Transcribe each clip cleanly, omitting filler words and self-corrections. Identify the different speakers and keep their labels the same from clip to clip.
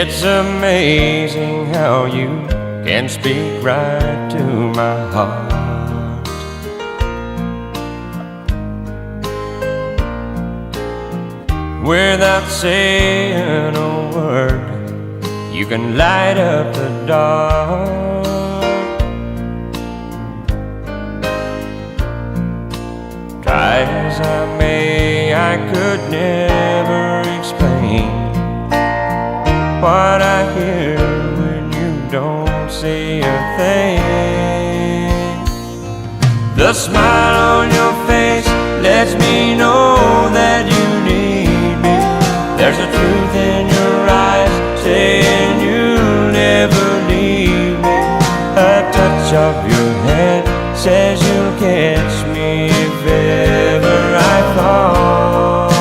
Speaker 1: It's amazing how you can speak right to my heart. Without saying a word, you can light up the dark. Try as I may, I could never explain what I hear when you don't say a thing. The smile on your face lets me know that you need me. There's a truth in your eyes saying you'll never leave me. A touch of your hand says you'll catch me if ever I fall.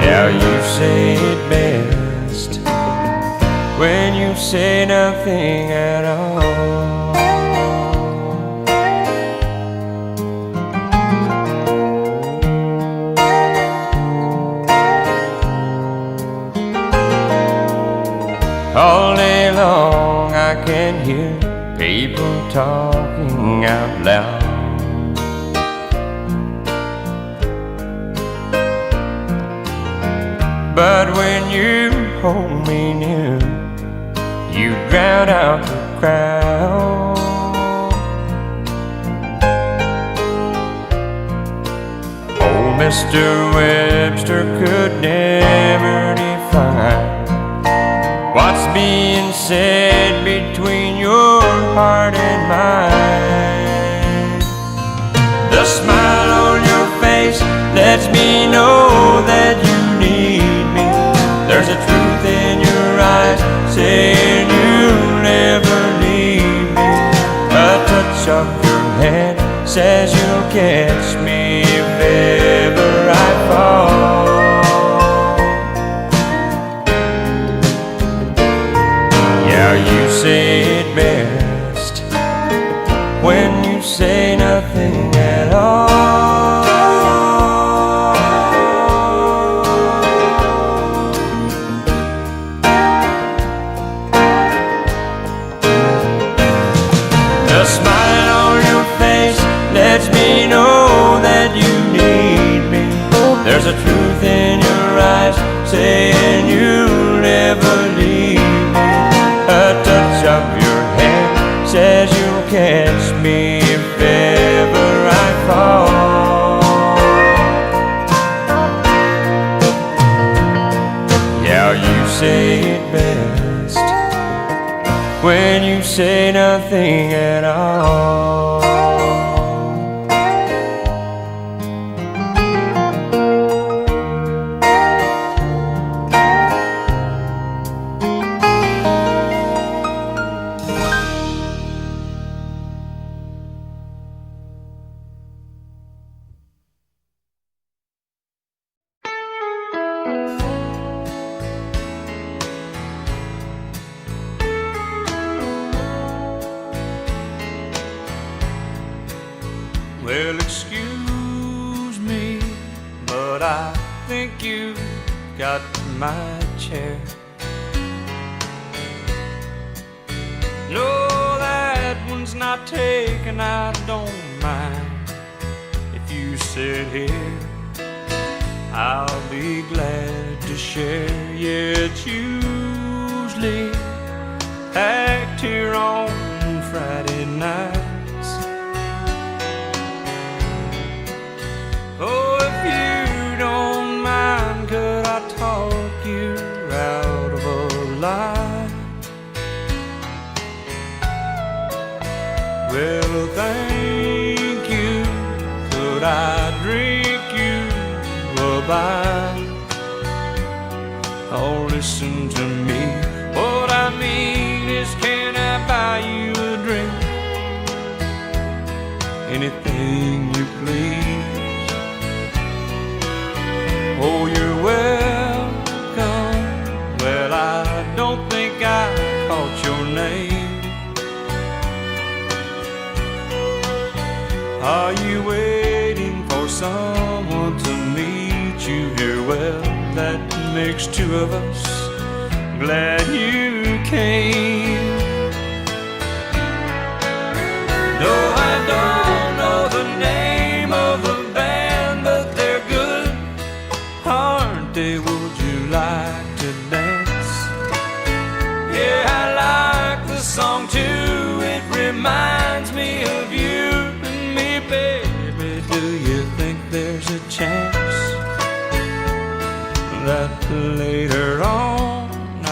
Speaker 1: Now you say it best when you say nothing at all. All day long I can hear people talking out loud. But when you hold me near, you drown out the crowd. Old Mr. Webster could never define what's being said between your heart and mine. The smile on your face lets me know that you need me. There's a truth in your eyes saying you'll never leave me. A touch of your hand says you'll catch me if ever I fall. Now you say it best when you say nothing at all. The smile on your face lets me know that you need me. There's a truth in your eyes saying you'll never leave me. A touch of your hand says you'll catch me if ever I fall. Yeah, you say it best when you say nothing at all. Well, excuse me, but I think you got my chair. No, that one's not taken, I don't mind. If you sit here, I'll be glad to share. Yeah, it's usually packed here on Friday nights. Oh, if you don't mind, could I talk you out of a lie? Well, thank you. Could I drink you a bite? Oh, listen to me. What I mean is, can I buy you a drink? Anything you please. Oh, you're welcome. Well, I don't think I caught your name. Are you waiting for someone to meet you here? Well, makes two of us. Glad you came. No, I don't know the name of the band, but they're good, aren't they? Would you like to dance? Yeah, I like the song too. It reminds me of you and me, baby. Do you think there's a chance that later on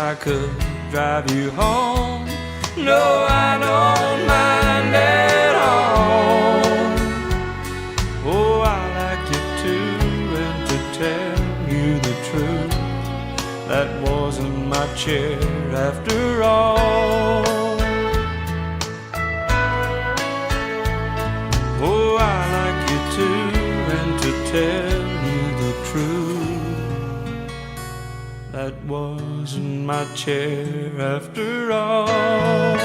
Speaker 1: I could drive you home? No, I don't mind at all. Oh, I like you too, and to tell you the truth, that wasn't my chair after all. Oh, I like you too, and to tell you the truth, that wasn't my chair after all.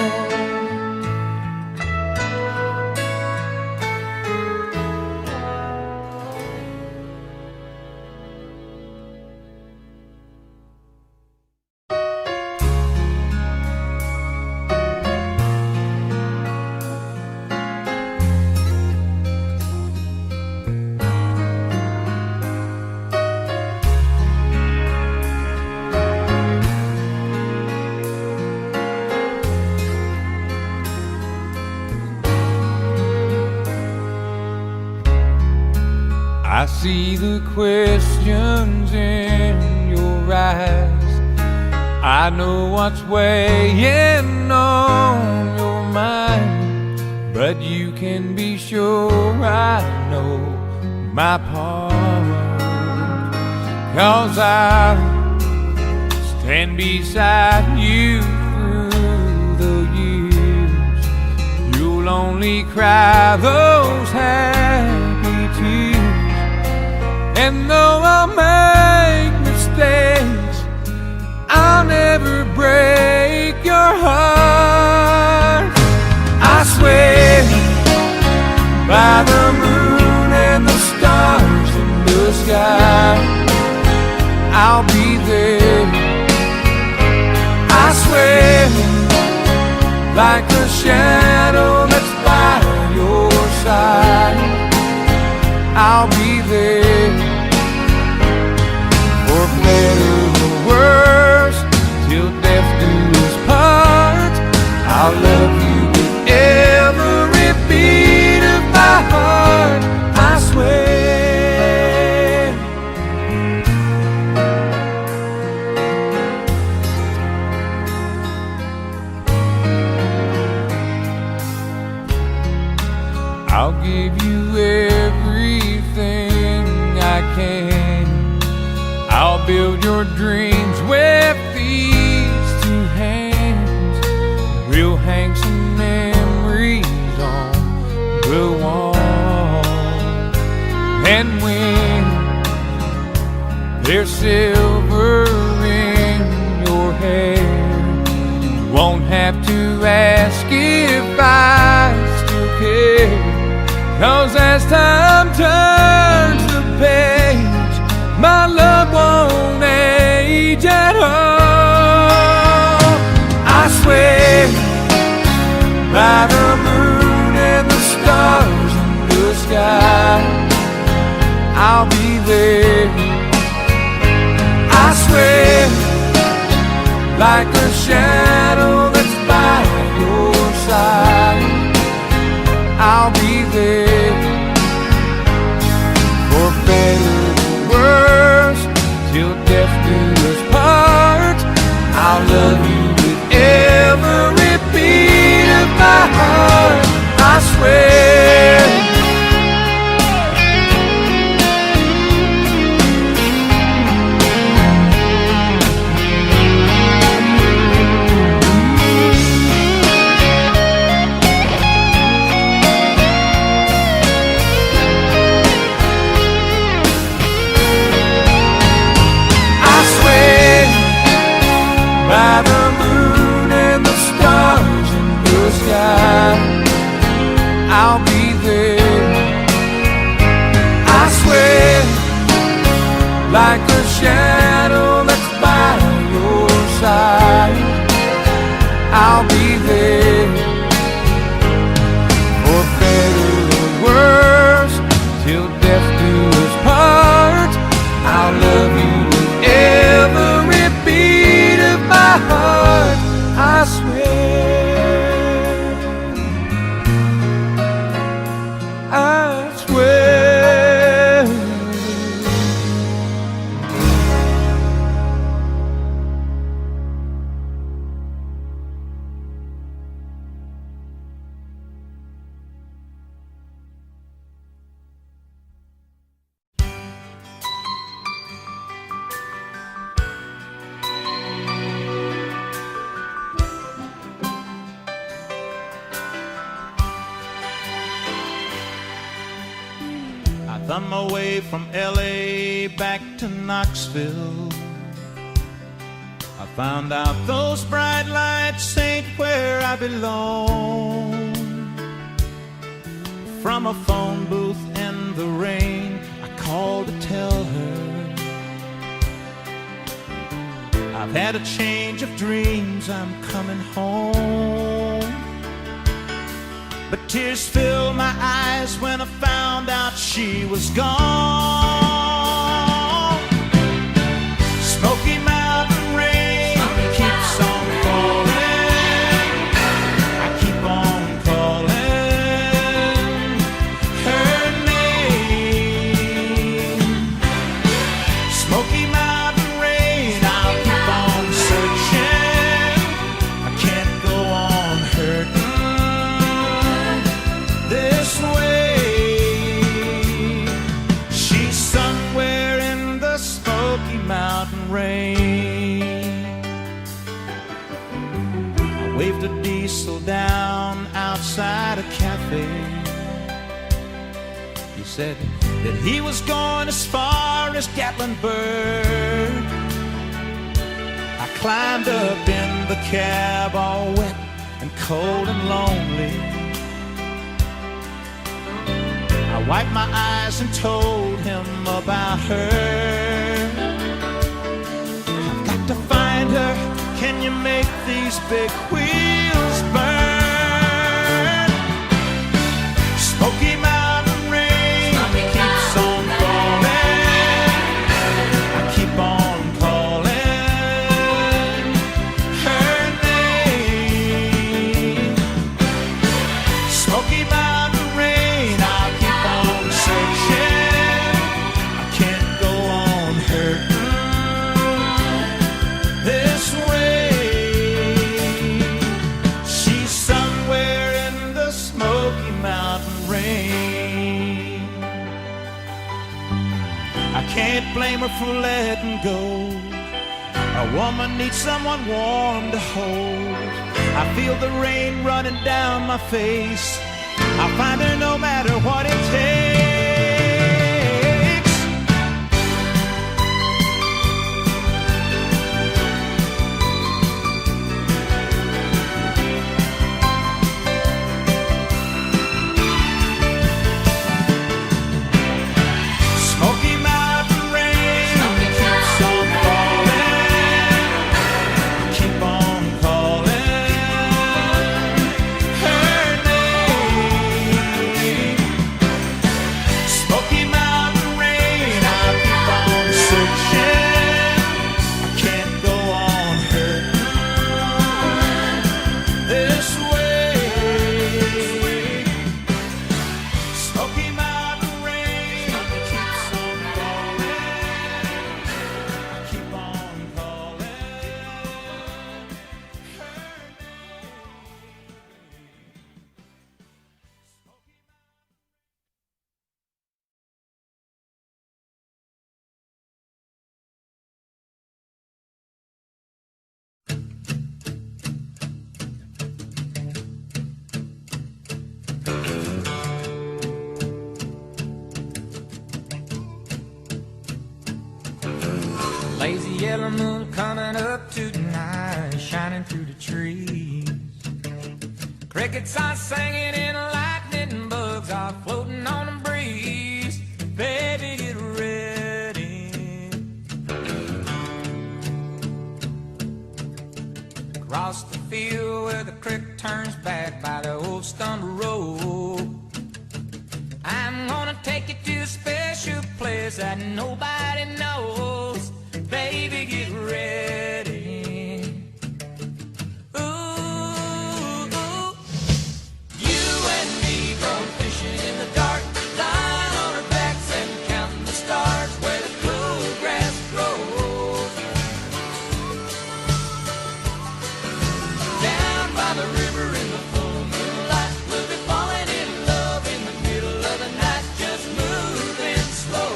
Speaker 2: I see the questions in your eyes. I know what's weighing on your mind, but you can be sure I know my part. 'Cause I stand beside you through the years. You'll only cry those happy tears. And though I'll make mistakes, I'll never break your heart. I swear by the moon and the stars in the sky, I'll be there. I swear like a shadow that's by your side, I'll be there. For better or worse, till death do us part, I'll love you with every beat of my heart. I swear. I'll give you everything I can. I'll build your dreams with these two hands. We'll hang some memories on the wall. And when there's silver in your hair, you won't have to ask if I still care. 'Cause as time turns the page, my love won't age at all. I swear by the moon and the stars in the sky, I'll be there. I swear like a shadow that's by your side, I'll be there. For better or worse, till death do us part, I'll love you with every beat of my heart. I swear. on my way from LA back to Knoxville, I found out those bright lights ain't where I belong. From a phone booth in the rain, I called to tell her I've had a change of dreams, I'm coming home. But tears filled my eyes when I found out she was gone. Smoky Mountain rain keeps on falling. I keep on calling her name. Smoky Mountain rain, I'll keep on searching. I can't go on hurting this way. She's somewhere in the Smoky Mountain rain. I waved a diesel down outside a cafe. He said that he was going as far as Gatlinburg. I climbed up in the cab all wet and cold and lonely. I wiped my eyes and told him about her. I've got to find her. Can you make these big wheels burn? Smoky Mountain rain keeps on falling. I keep on calling her name. Smoky Mountain rain, I'll keep on searching. I can't go on hurting this way. She's somewhere in the Smoky Mountain rain. I can't blame her for letting go. A woman needs someone warm to hold. I feel the rain running down my face. I'll find her no matter what it takes. Smoky Mountain rain keeps on falling. Keep on calling her name. Smoky Mountain rain, I'll keep on searching. I can't go on hurting this way. Smoky Mountain rain keeps on falling. I keep on calling her
Speaker 3: Lazy yellow moon coming up tonight, shining through the trees. Crickets are singing and lightning bugs are floating on the breeze. Baby, get ready. Across the field where the creek turns back by the old stumble road, I'm gonna take you to a special place that nobody knows. Baby, get ready. Ooh, you and me go fishing in the dark, lying on our backs and counting the stars where the cool grass grows. Down by the river in the full moonlight, we'll be falling in love in the middle of the night, just moving slow.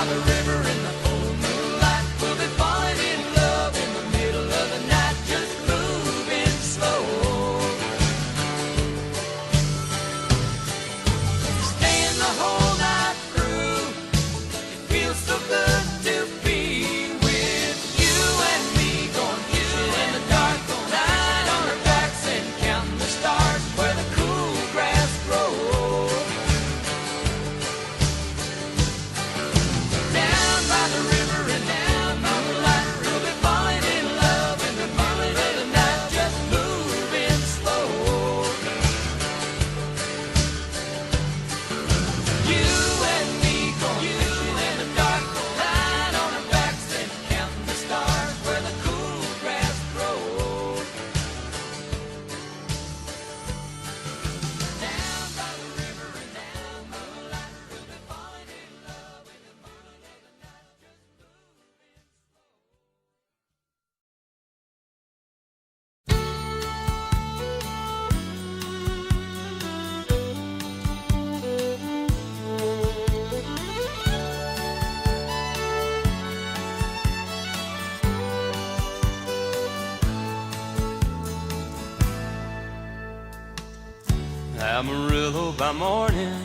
Speaker 3: the river in the cold moonlight. We'll be falling in love in the middle of the night, just moving slow. Staying the whole night through. It feels so good to be with you and me, going fishing in the dark, lying on our backs and counting the stars where the cool grass grows. Down by the river and down by the light, we'll be falling in love in the middle of the night, just moving slow. You and me going fishing in the dark, lying on our backs and counting the stars where the cool grass grows. Down by the river and down by the light, we'll be falling in love in the middle of the night, just
Speaker 1: Amarillo by morning,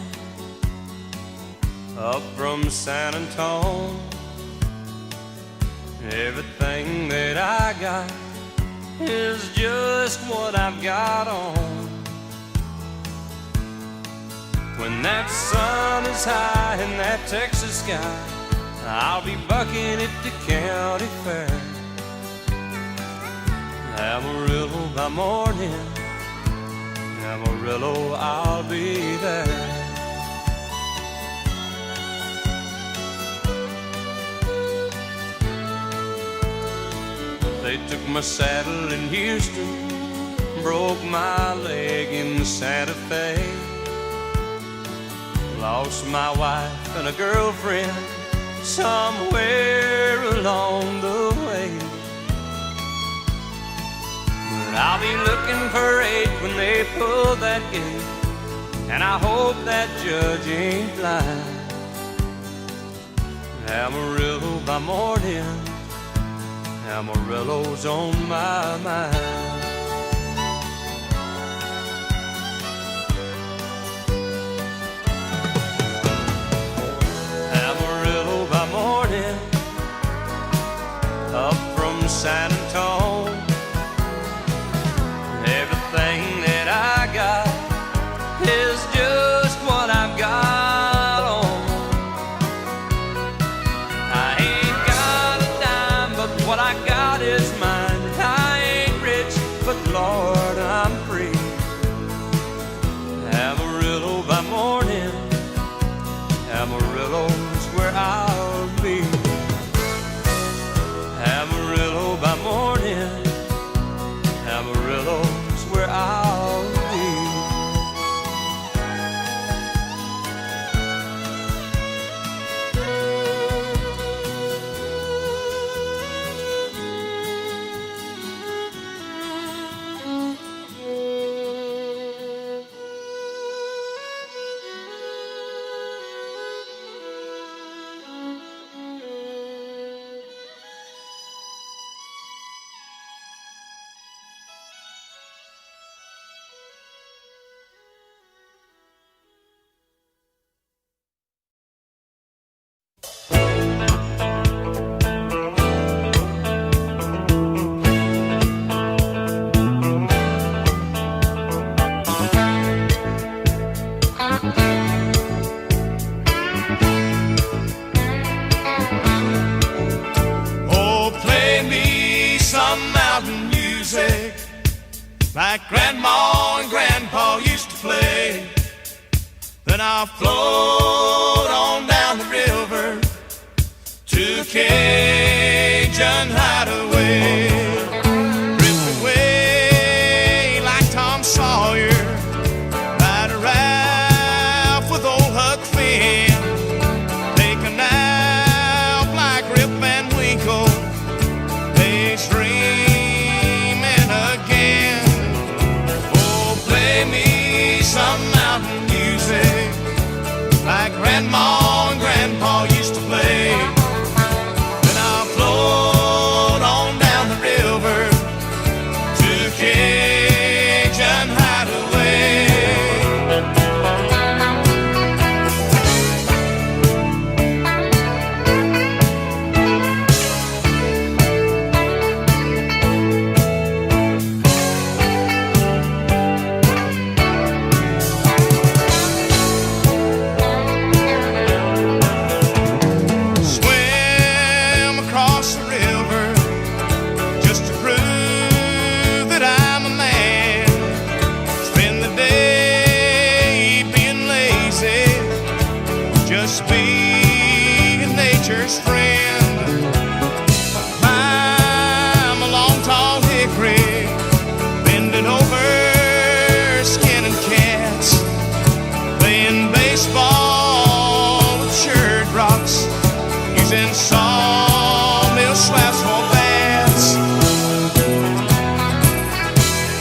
Speaker 1: up from San Antone. Everything that I got is just what I've got on. When that sun is high in that Texas sky, I'll be bucking at the county fair. Amarillo by morning, Amarillo, I'll be there. They took my saddle in Houston, broke my leg in Santa Fe. Lost my wife and a girlfriend somewhere along the way. But I'll be looking for 8 when they pull that gate, and I hope that judge ain't blind. Amarillo by morning, Amarillo's on my mind. Amarillo by morning, up from San Antone. Everything that I got is just what I've got on. I ain't got a dime, but what I got is mine. I ain't rich, but Lord, I'm free. Amarillo by morning, Amarillo's where I'll be. Amarillo by morning, Amarillo's where I'll be.
Speaker 2: like Grandma and Grandpa used to play. Then I'll float on down the river to Cajun Hideaway. Drift away like Tom Sawyer, ride a raft with old Huck Finn, take a nap like Rip Van Winkle, daydreaming again. Oh, play me some mountain music like
Speaker 4: just being nature's friend. I'm a long, tall hickory, bending over, skinning cats, playing baseball with shirt rocks, using sawmill slabs for bats.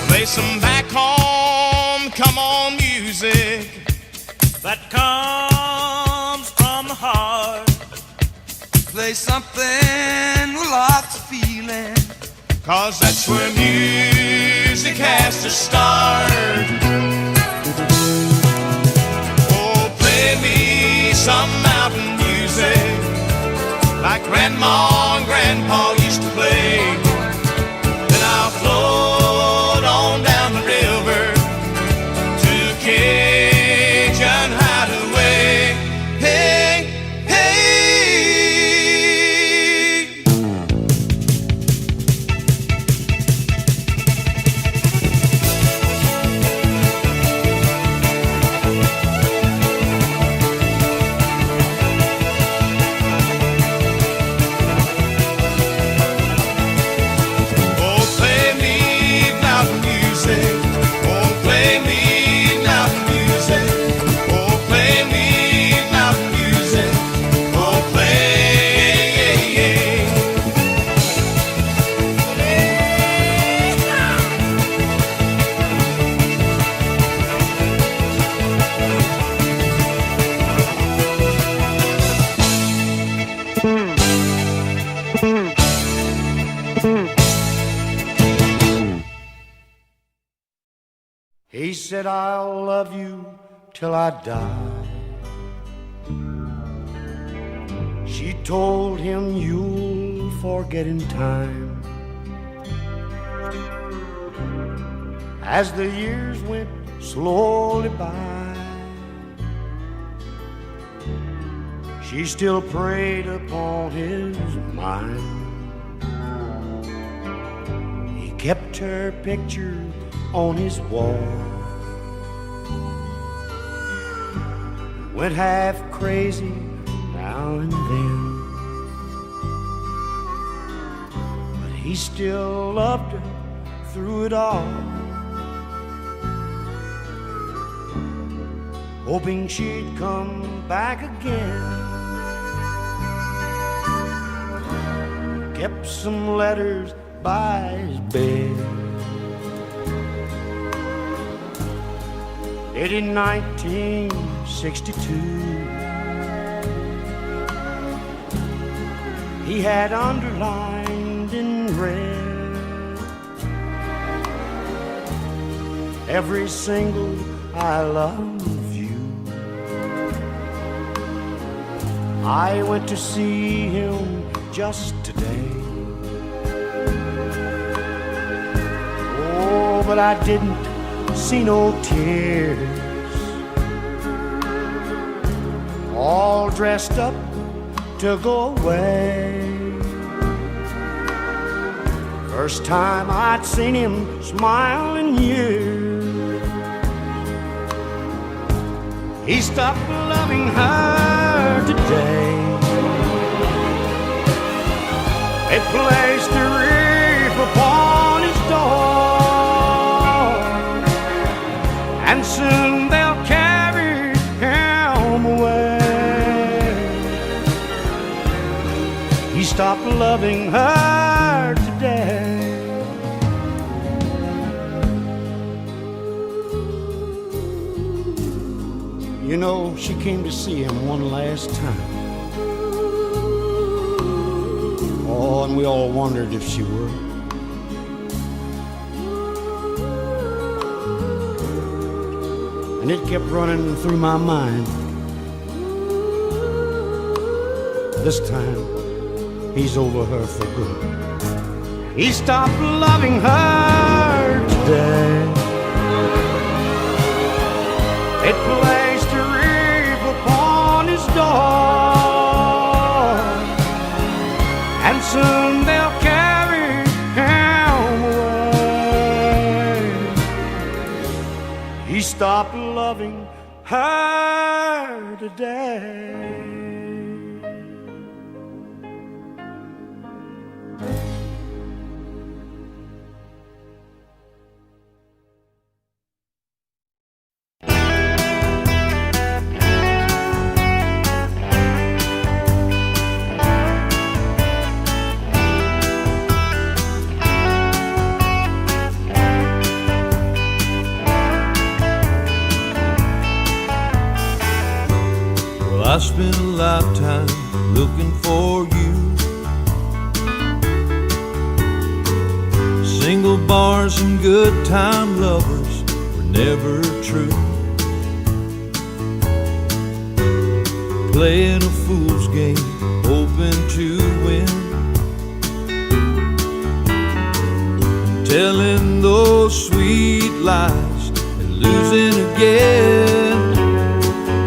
Speaker 4: Play some back home, come on music that comes from the heart.
Speaker 2: Play something with lots of feeling,
Speaker 4: 'cause that's where music has to start. Oh, play me some mountain music like Grandma and Grandpa used to play. Then I'll float on down the river to Cajun Hideaway. Hey, hey. Oh, play me mountain music. Oh, play me mountain music. Oh, play me mountain music. Oh, play.
Speaker 5: He said, I'll love you till I die. She told him, you'll forget in time. As the years went slowly by, she still preyed upon his mind. He kept her picture on his wall, went half crazy now and then, but he still loved her through it all, hoping she'd come back again. Kept some letters by his bed, dated in 1962. He had underlined in red every single I love you. I went to see him just today. Oh, but I didn't see no tears. All dressed up to go away. First time I'd seen him smile in years. He stopped loving her today. They placed a wreath upon his door, and soon they'll carry him away. He stopped loving her today. You know, she came to see him one last time. Oh, and we all wondered if she would. And it kept running through my mind. This time, he's over her for good. He stopped loving her today. It placed a wreath upon his door, and soon they'll carry him away. He stopped loving her today.
Speaker 2: I spent a lifetime looking for you. Single bars and good time lovers were never true. Playing a fool's game, hoping to win. Telling those sweet lies and losing again.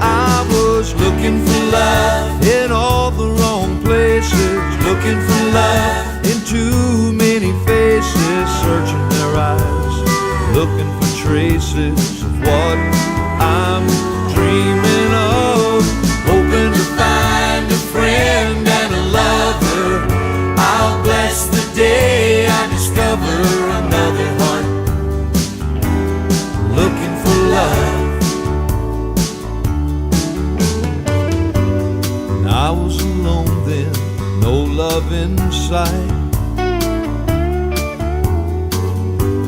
Speaker 2: I was looking for love in all the wrong places, looking for love in too many faces, searching their eyes, looking for traces of what I'm dreaming of, hoping to find a friend and a lover. I'll bless the day I discover another heart looking for love. I was alone then, no love in sight.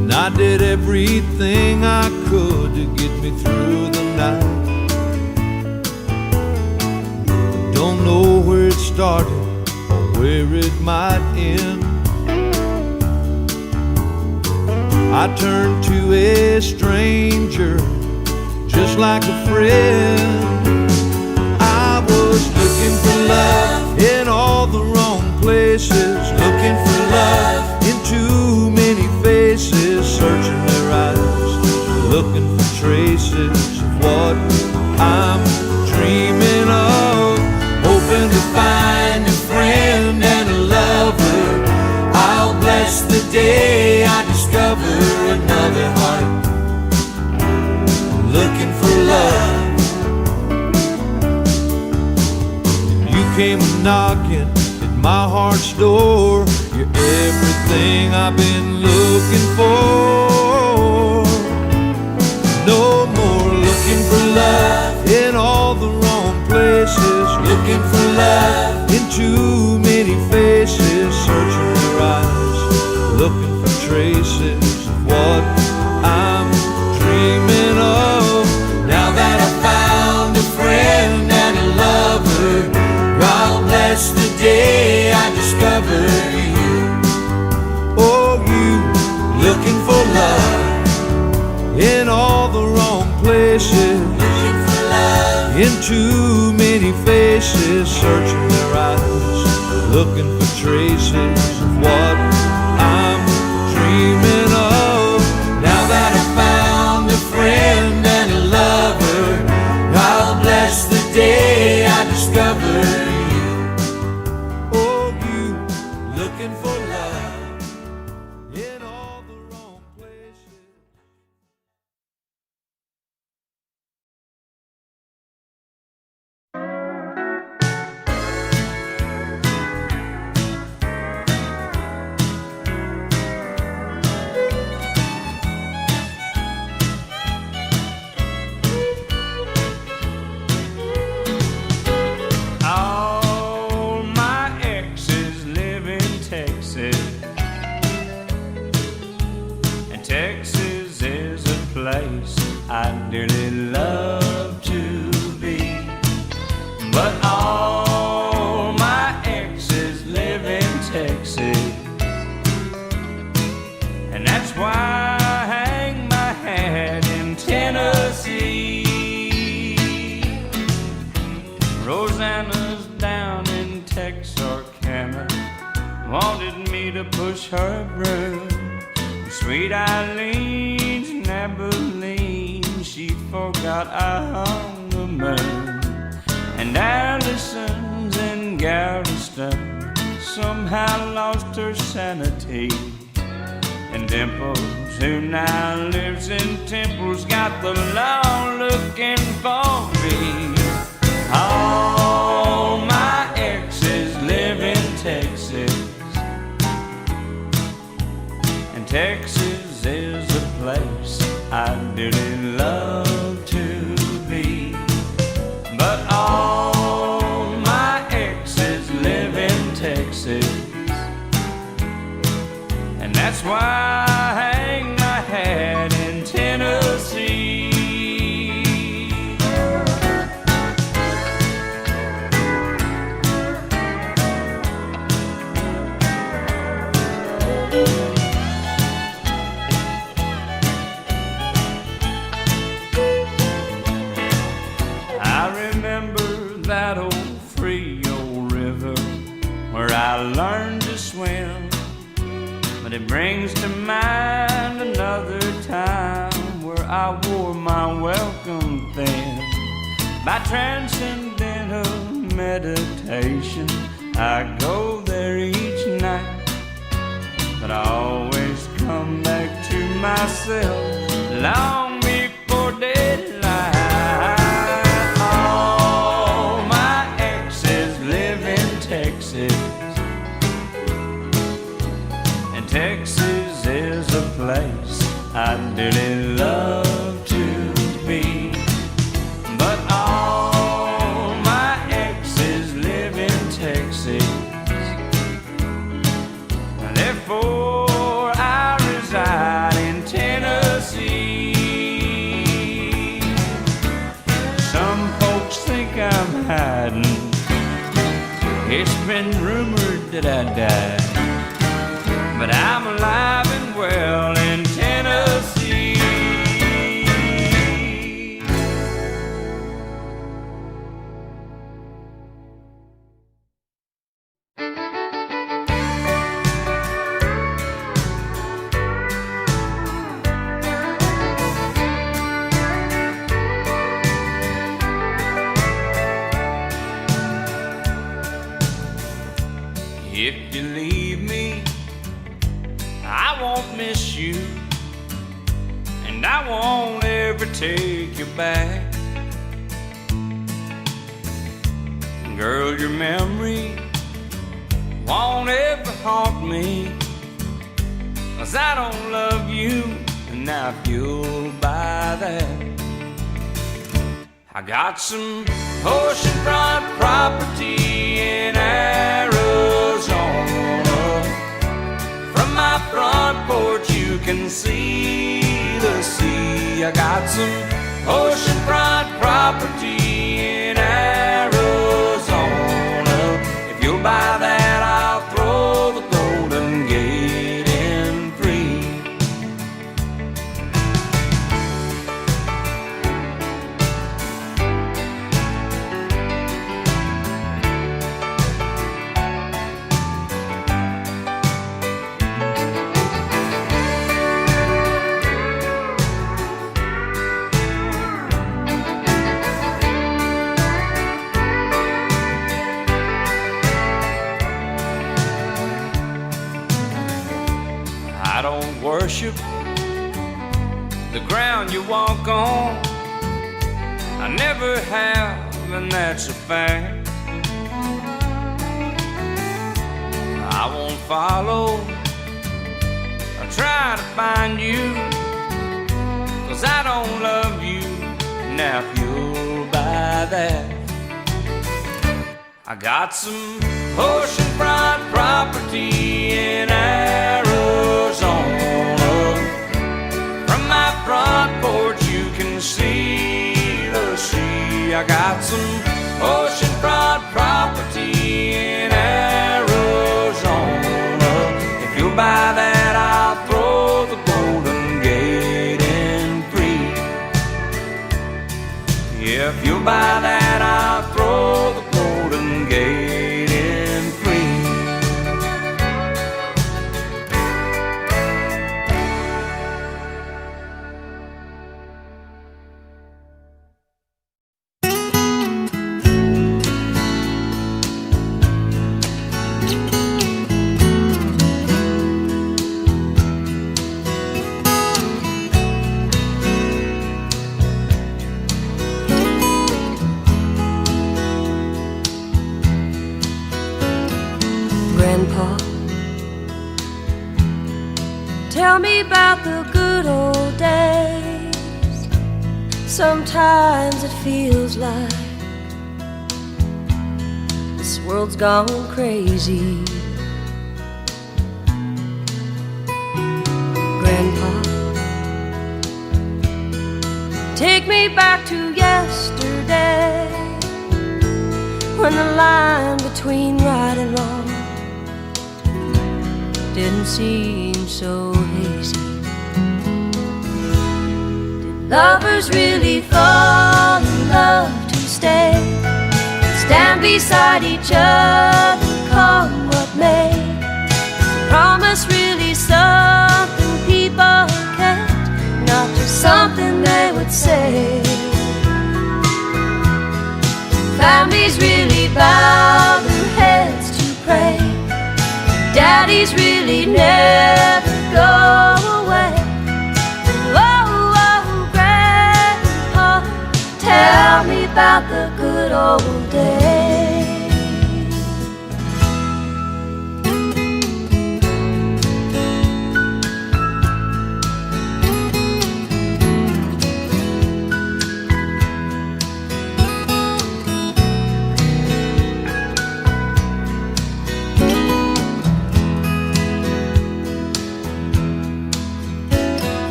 Speaker 2: And I did everything I could to get me through the night. Don't know where it started or where it might end. I turned to a stranger just like a friend. I was looking for love in all the wrong places, looking for love in too many faces, searching their eyes, looking for traces of what I'm dreaming of, hoping to find a friend and a lover. I'll bless the day I discover another heart looking for love. Came knocking at my heart's door. You're everything I've been looking for. No more looking for love in all the wrong places, looking for love in too many faces, searching their eyes, looking for traces of what I'm dreaming of. Now that I found a friend and a lover, God bless the day I discover you. Oh, you looking for love in all the wrong places, looking for love in too many faces, searching their eyes, looking for traces of what I'm dreaming of. Now that I found a friend and a lover, God bless the day I discover you. Oh, you looking for love in all the wrong places.
Speaker 1: I'd dearly love to be, but all my exes live in Texas, and that's why I hang my hat in Tennessee. Rosanna's down in Texarkana, wanted me to push her broom. Sweet Eileen's in Abilene, she forgot on the moon. And Allison's in Galveston, somehow lost her sanity. And Dimples, who now lives in Temple's, got the law looking for me. All my exes live in Texas, and Texas is a place I'd dearly love to be. But all my exes live in Texas, and that's why I hang my hat in Tennessee.
Speaker 6: Rio River where I learned to swim, but it brings to mind another time where I wore my welcome thin. By transcendental meditation, I go there each night, but I always come back to myself long before daylight. All my exes live in Texas, and Texas is a place I dearly love to be. But all my exes live in Texas, therefore I reside in Tennessee. Some folks think I'm hiding, it's been rumored that I died, but I'm alive and well in Tennessee. If you leave me, I won't miss you, and I won't ever take you back. Girl, your memory won't ever haunt me, 'cause I don't love you, and I feel by that. I got some oceanfront property in Arizona. From my front porch you can see the sea. I got some oceanfront property in Arizona. If you'll buy that, I'll throw the Golden Gate in free. I don't worship the ground you walk on, I never have, and that's a fact. I won't follow or try to find you, 'cause I don't love you, now if you'll buy that. I got some oceanfront property in Arizona. From my front porch you can see the sea. I got some oceanfront property in Arizona. If you'll buy that, I'll throw the Golden Gate in free. Yeah, if you'll buy that, I'll throw the Golden Gate in free.
Speaker 7: Grandpa, tell me about the good old days. Sometimes it feels like this world's gone crazy. Grandpa, take me back to yesterday, when the line between right and wrong didn't seem so hazy. Did lovers really fall in love to stay? stand beside each other, come what may. Promise really something people can't, not just something they would say. Families really bow their heads to pray. Daddies really never go away. Oh, oh, Grandpa, tell me about the good old days.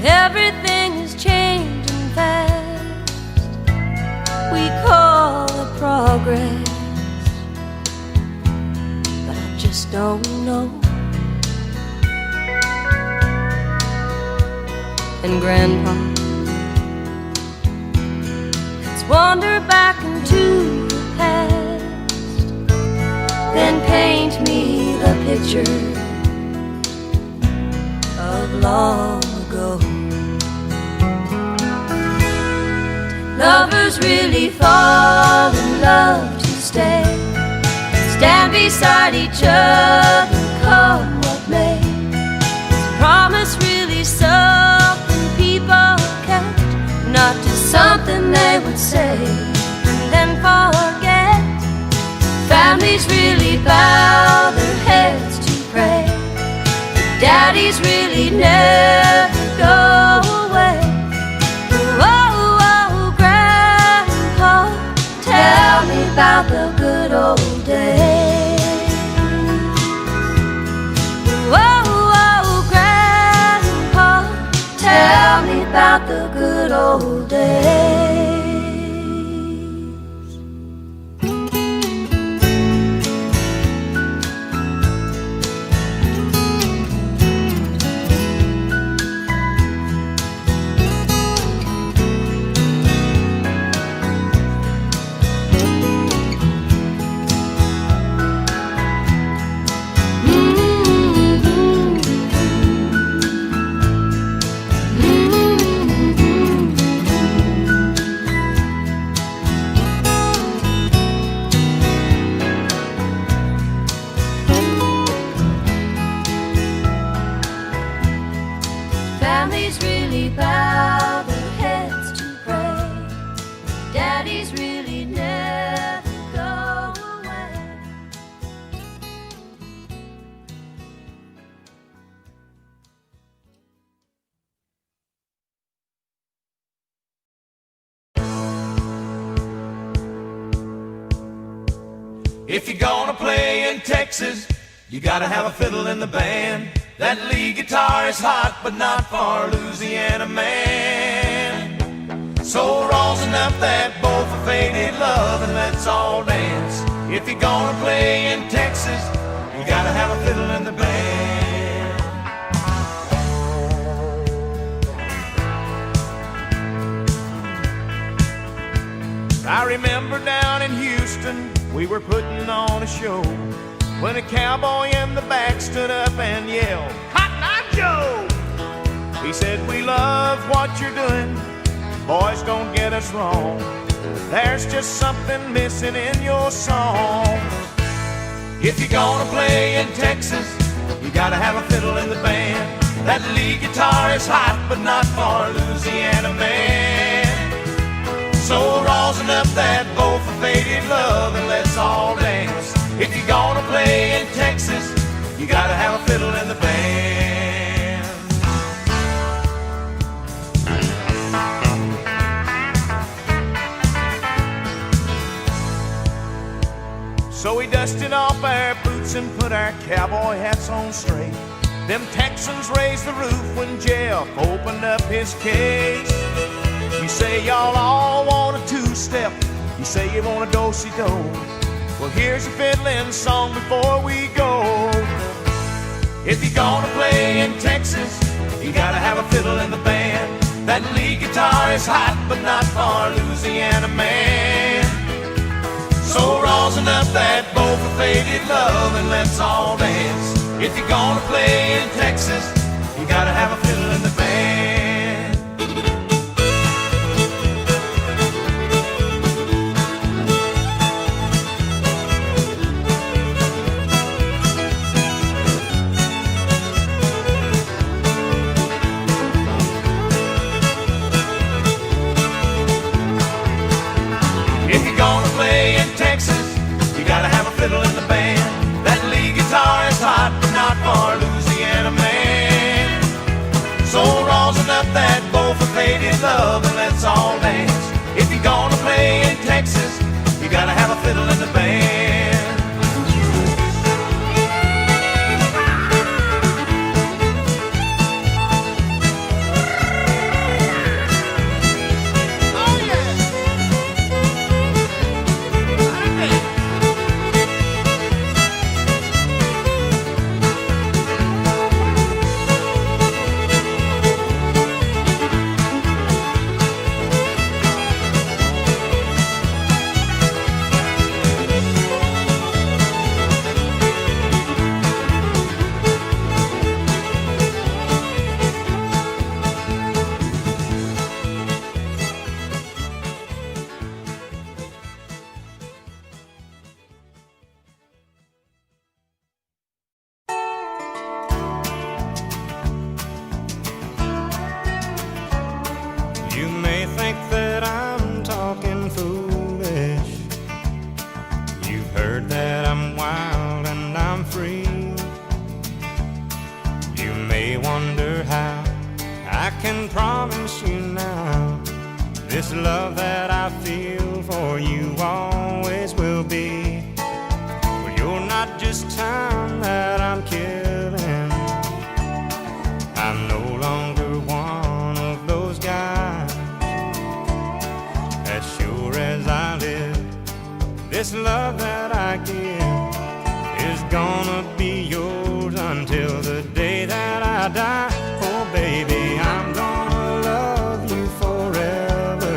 Speaker 7: Everything is changing fast. We call it progress, but I just don't know. And Grandpa, let's wander back into the past, then paint me the picture of long ago. Lovers really fall in love to stay, stand beside each other, come what may. Is promise really something people kept, not just something they would say and then forget? Families really bow their heads to pray. Daddies really never go away. Tell me about the good old days. Whoa, whoa, Grandpa, tell me about the good old days. Families really bow their heads to pray. Daddies really never go away.
Speaker 4: If you're gonna play in Texas, you gotta have a fiddle in the band. That lead guitar is hot, but not for Louisiana man. So rosin up that bowl for faded love and let's all dance. If you're gonna play in Texas, you gotta have a fiddle in the band. I remember down in Houston, we were putting on a show, when a cowboy in the back stood up and yelled, "Cotton Eye Joe!" He said, "We love what you're doing, boys, don't get us wrong. There's just something missing in your song. If you're gonna play in Texas, you gotta have a fiddle in the band. That lead guitar is hot, but not for Louisiana man. So rosin up that bowl for faded love and let's all dance. If you're gonna play in Texas, you gotta have a fiddle in the band." So we dusted off our boots and put our cowboy hats on straight. Them Texans raised the roof when Jeff opened up his case. You say y'all all want a two-step, you say you want a do-si-do. Well, here's a fiddling song before we go. If you're gonna play in Texas, you gotta have a fiddle in the band. That lead guitar is hot, but not for Louisiana man. So rosin up that bow for faded love and let's all dance. If you're gonna play in Texas, you gotta have a fiddle in the band. If you're gonna play in Texas, you gotta have a fiddle in the band. That lead guitar is hot, but not for Louisiana man. So rosin up that bow for faded love and let's all dance. If you're gonna play in Texas, you gotta have a fiddle in the band.
Speaker 1: You may think that I'm talking foolish. You've heard that I'm wild and I'm free. You may wonder how I can promise you now this love that I feel for you always will be. Well, you're not just time that I'm killing. I'm no longer one of those guys. As sure as I live, this love that I give is gonna be yours until the day that I die. Oh baby, I'm gonna love you forever,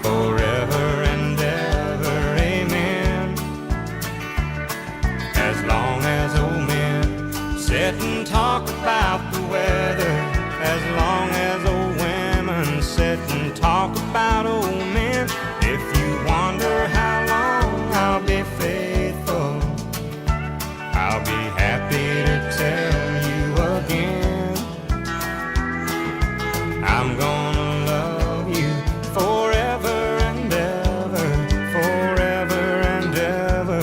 Speaker 1: forever and ever, amen. As long as old men sit and talk about the weather, as long as old women sit and talk about old men. If you wonder how long I'll be faithful, I'll be happy to tell you again. I'm gonna love you forever and ever, forever and ever,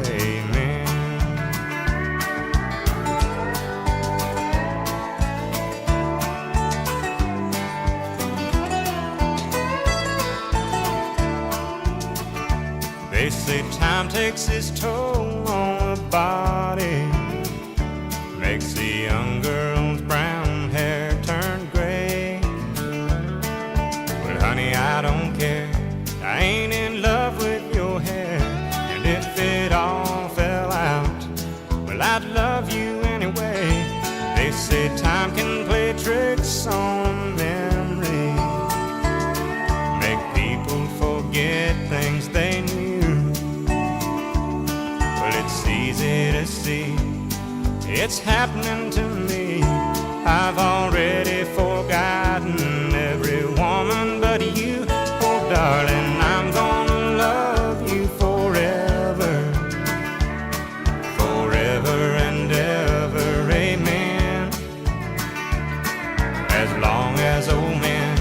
Speaker 1: amen. They say time takes its toll on the body, makes the young girl's brown hair turn gray. Well, honey, I don't care. I ain't in love with your hair. And if it all fell out, well, I'd love you anyway. They say time can play tricks on memory, make people forget things they knew. Well, it's easy to see it's happening to me. I've already forgotten every woman but you. Oh, darling, I'm gonna love you forever, forever and ever, amen. As long as old men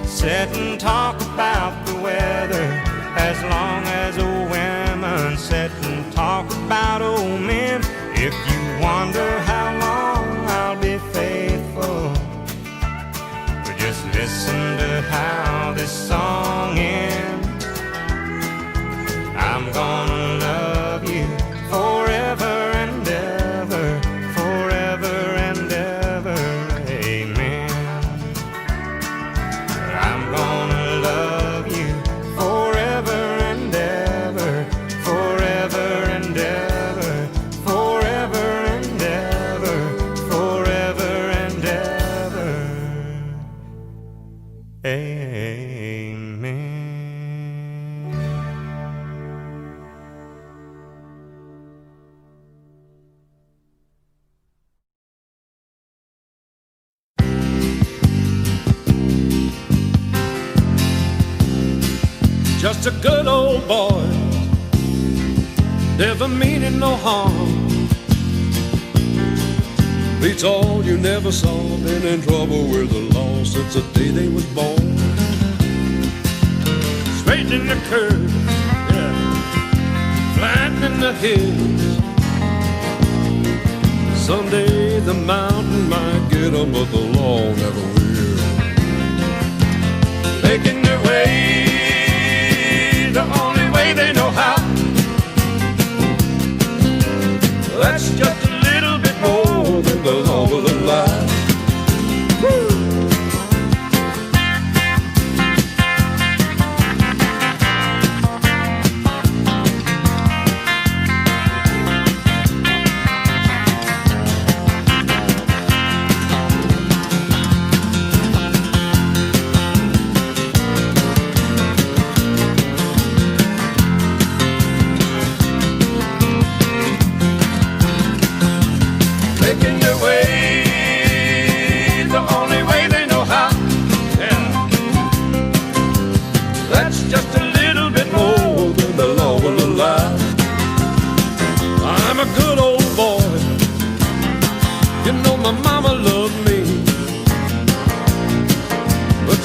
Speaker 1: sit and talk about the weather, as long as old women sit and talk about old men. If you wonder how long I'll be faithful,
Speaker 2: just a good old boy, never meaning no harm. Beats all you never saw, been in trouble with the law since the day they was born. Straightening the curve, yeah, flattening the hills. Someday the mountain might get 'em, but the law never will. Making their way the only way they know how. That's just a little bit more than the law of the lie.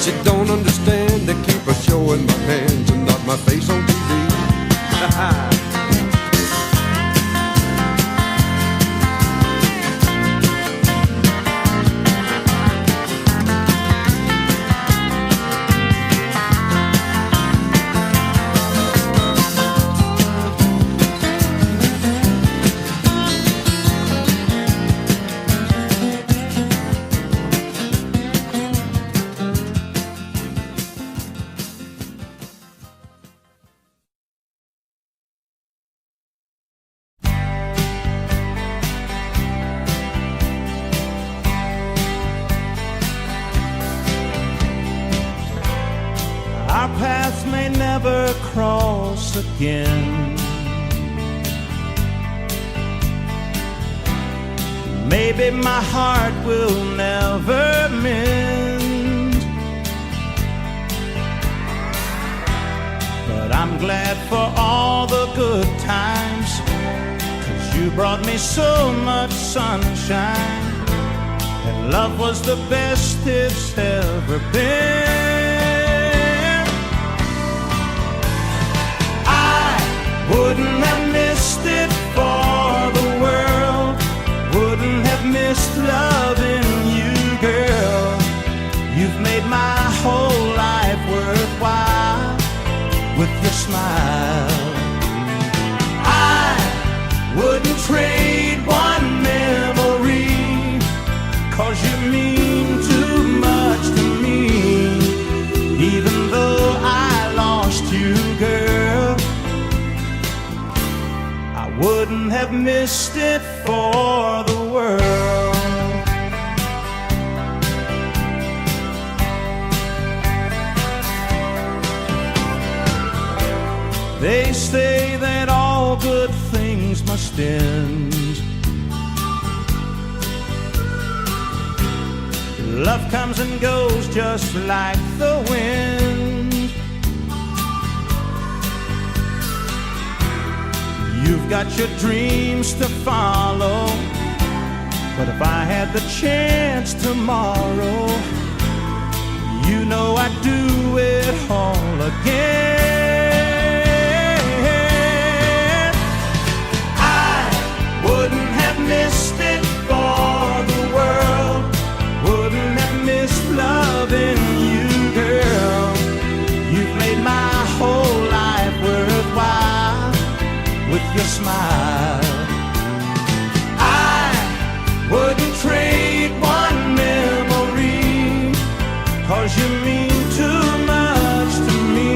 Speaker 2: She don't understand, they keep her showing my hands and not my face on TV.
Speaker 8: Our paths may never cross again. Maybe my heart will never mend, but I'm glad for all the good times, 'cause you brought me so much sunshine, and love was the best it's ever been. Wouldn't have missed it for the world, wouldn't have missed loving you, girl. You've made my whole life worthwhile with your smile. I wouldn't trade one memory, 'cause you mean too much to me. Even though I lost you, girl, wouldn't have missed it for the world. They say that all good things must end. Love comes and goes just like the wind. You've got your dreams to follow, but if I had the chance tomorrow, you know I'd do it all again. I wouldn't have missed it for the world, wouldn't have missed loving you, girl. You've made my whole life worthwhile with your smile. I wouldn't trade one memory, 'cause you mean too much to me.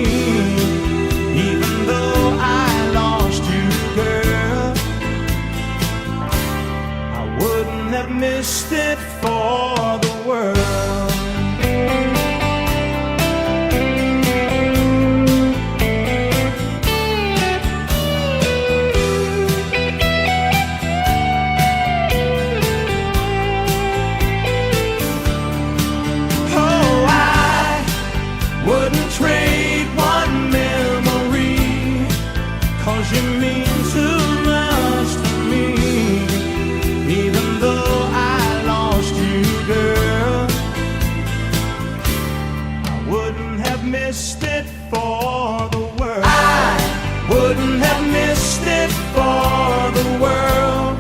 Speaker 8: Even though I lost you, girl, I wouldn't have missed it for the world. for the world. I wouldn't have missed it for the world.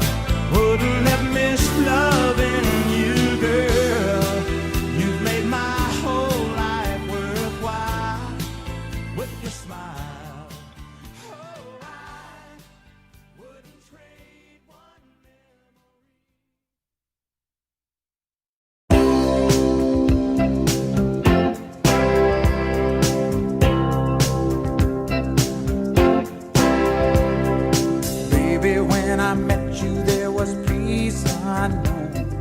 Speaker 8: Wouldn't have missed loving you, girl. You've made my whole life worthwhile with your smile. Oh, I wouldn't trade one memory.
Speaker 3: Baby, when I met you, there was peace unknown.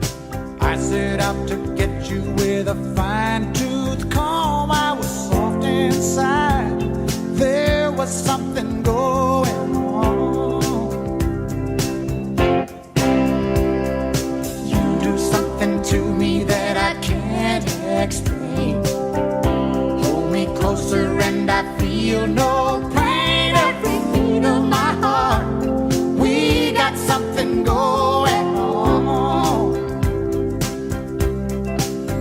Speaker 3: I set out to get you with a fine-tooth comb. I was soft inside. There was something going on. You do something to me that I can't explain. Hold me closer and I feel no pain. Every beat of my heart, we got something going on.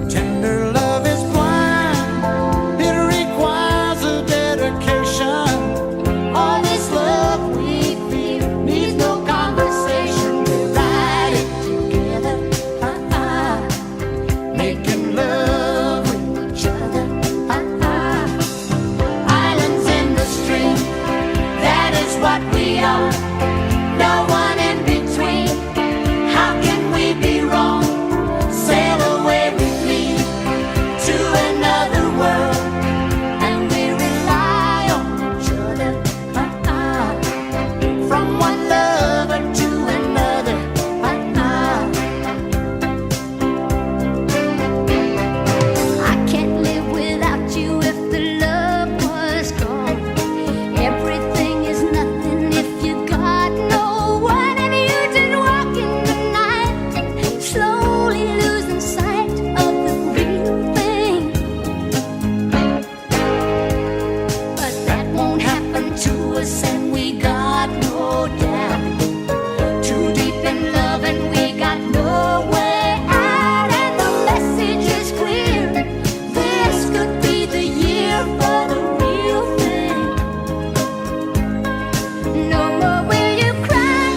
Speaker 3: Tender love is blind, it requires a dedication. All this love we feel needs no conversation. We're riding together, making love with each other. Islands in the stream, that is what we are. No one in between. How can we be wrong? Sail away with me to another world, and we rely on each other. From one lover to another. I can't live without you if the love was gone. Everything is nothing if you got no one, and you just walk in the night, slowly losing sight of the real thing. But that won't happen to us, and we got no doubt. Too deep in love, and we got no way out, and the message is clear. This could be the year for the real thing. No more will you cry,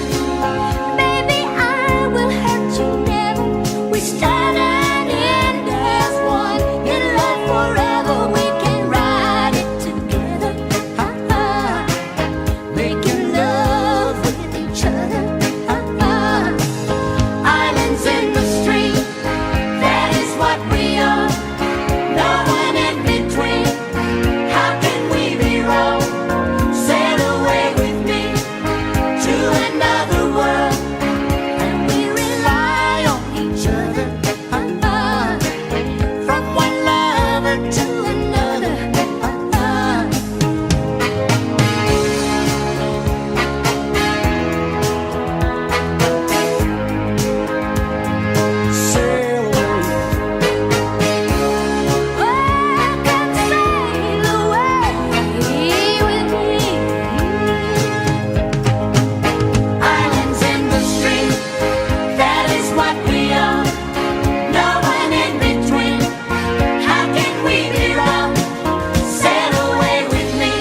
Speaker 3: baby, I will hurt you never. We start and end as one, in love forever. We can ride it together, making love with each other. Islands in the stream, that is what we are. No one in between. How can we be wrong? Sail away with me to another world, and we rely on each other. From one lover to another. Sail away. Welcome, sail away with me. Islands in the stream, that is what we are. No one in between. How can we be wrong? Sail away with me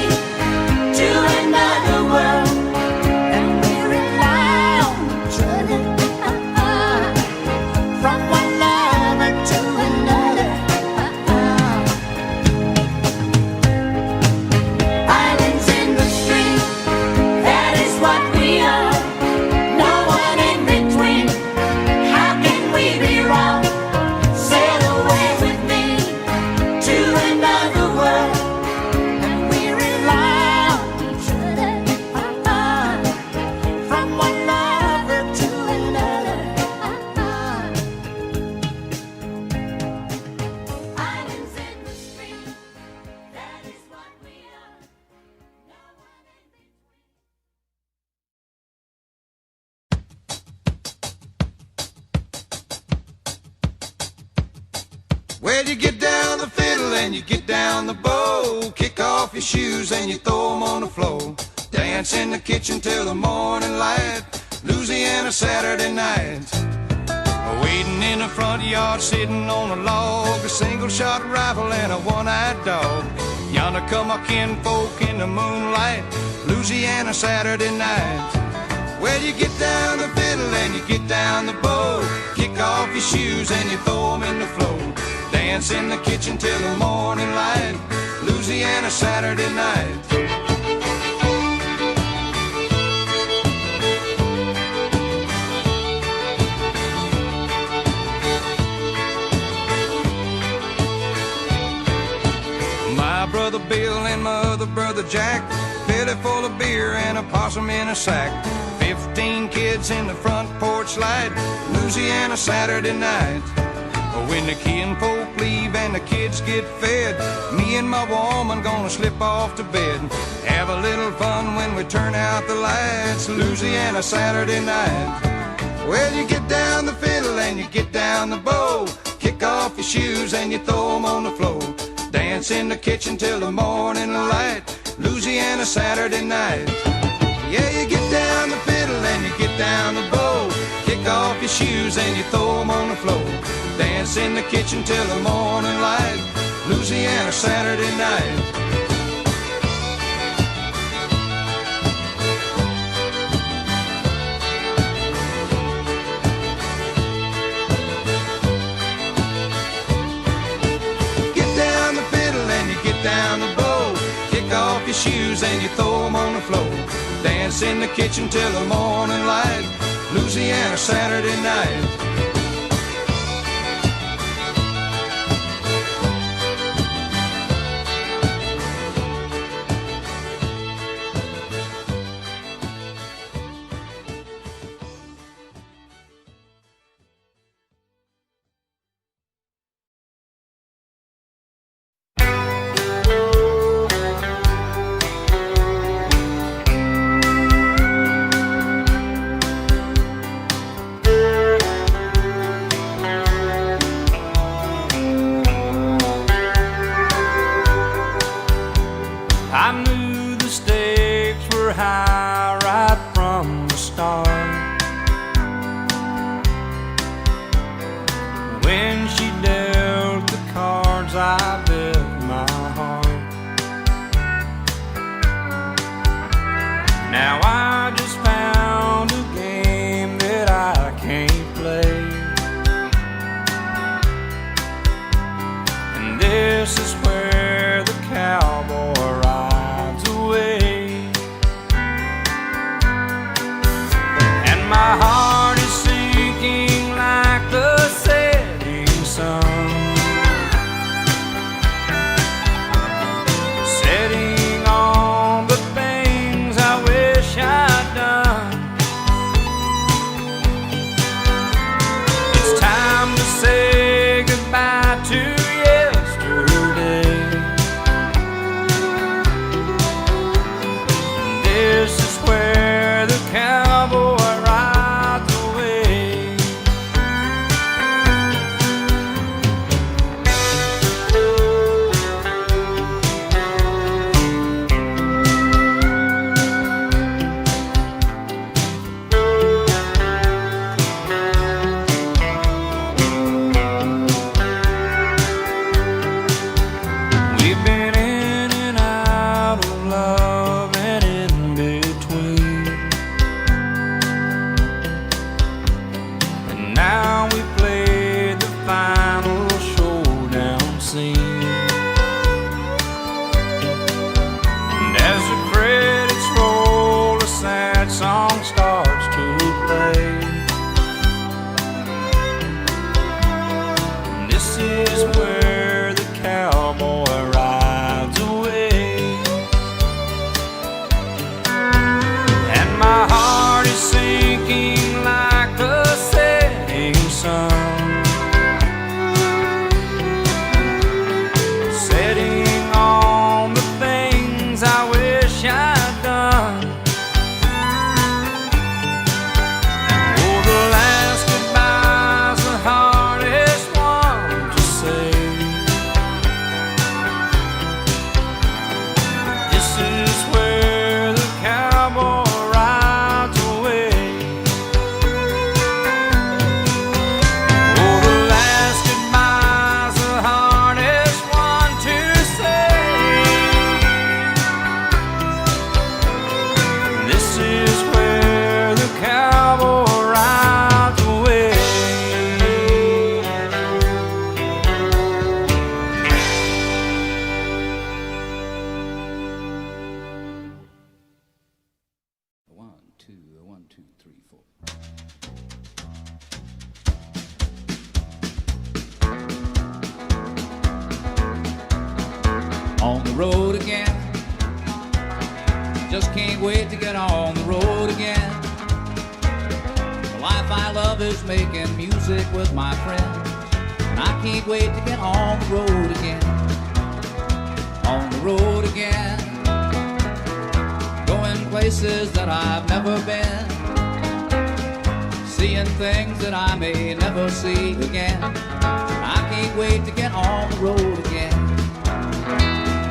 Speaker 3: to another world, and we rely on each other. From one lover to another. Islands in the stream, that is what we are. No one in between. How can we be wrong? Sail away with me to another world, and we rely on each other. From one lover to another. Islands in the stream, that is what we are. No one in between.
Speaker 6: Well, you get down the fiddle and you get down the bow. Kick off your shoes and you throw 'em on the floor. Dance in the kitchen till the morning light. Louisiana Saturday night. Waiting in the front yard, sitting on a log. A single shot rifle and a one-eyed dog. Yonder come our kinfolk in the moonlight, Louisiana Saturday night. Well, you get down the fiddle and you get down the bow, kick off your shoes and you throw 'em in the floor. Dance in the kitchen till the morning light, Louisiana Saturday night. My brother Bill and my other brother Jack, belly full of beer and a possum in a sack. 15 kids in the front porch light, Louisiana Saturday night. When the kinfolk leave and the kids get fed, me and my woman gonna slip off to bed. Have a little fun when we turn out the lights, Louisiana Saturday night. Well, you get down the fiddle and you get down the bow, kick off your shoes and you throw 'em on the floor. Dance in the kitchen till the morning light, Louisiana Saturday night. Yeah, you get down the fiddle and you get down the bow, kick off your shoes and you throw 'em on the floor. Dance in the kitchen till the morning light, Louisiana Saturday night. Get down the fiddle and you get down the bow, kick off your shoes and you throw 'em on the floor. Dance in the kitchen till the morning light, Louisiana Saturday night.
Speaker 2: I knew the stakes were high right from the start. When she dealt the cards, I bet my heart. Now I just found a game that I can't play, and this is where the cowboy rides away. And my heart is sinking like the setting sun, setting on the things I wish I
Speaker 9: 2, 3, 4.
Speaker 3: On the road again, just can't wait to get on the road again. The life I love is making music with my friends, and I can't wait to get on the road again. On the road again, going places that I've never been, seeing things that I may never see again. I can't wait to get on the road again.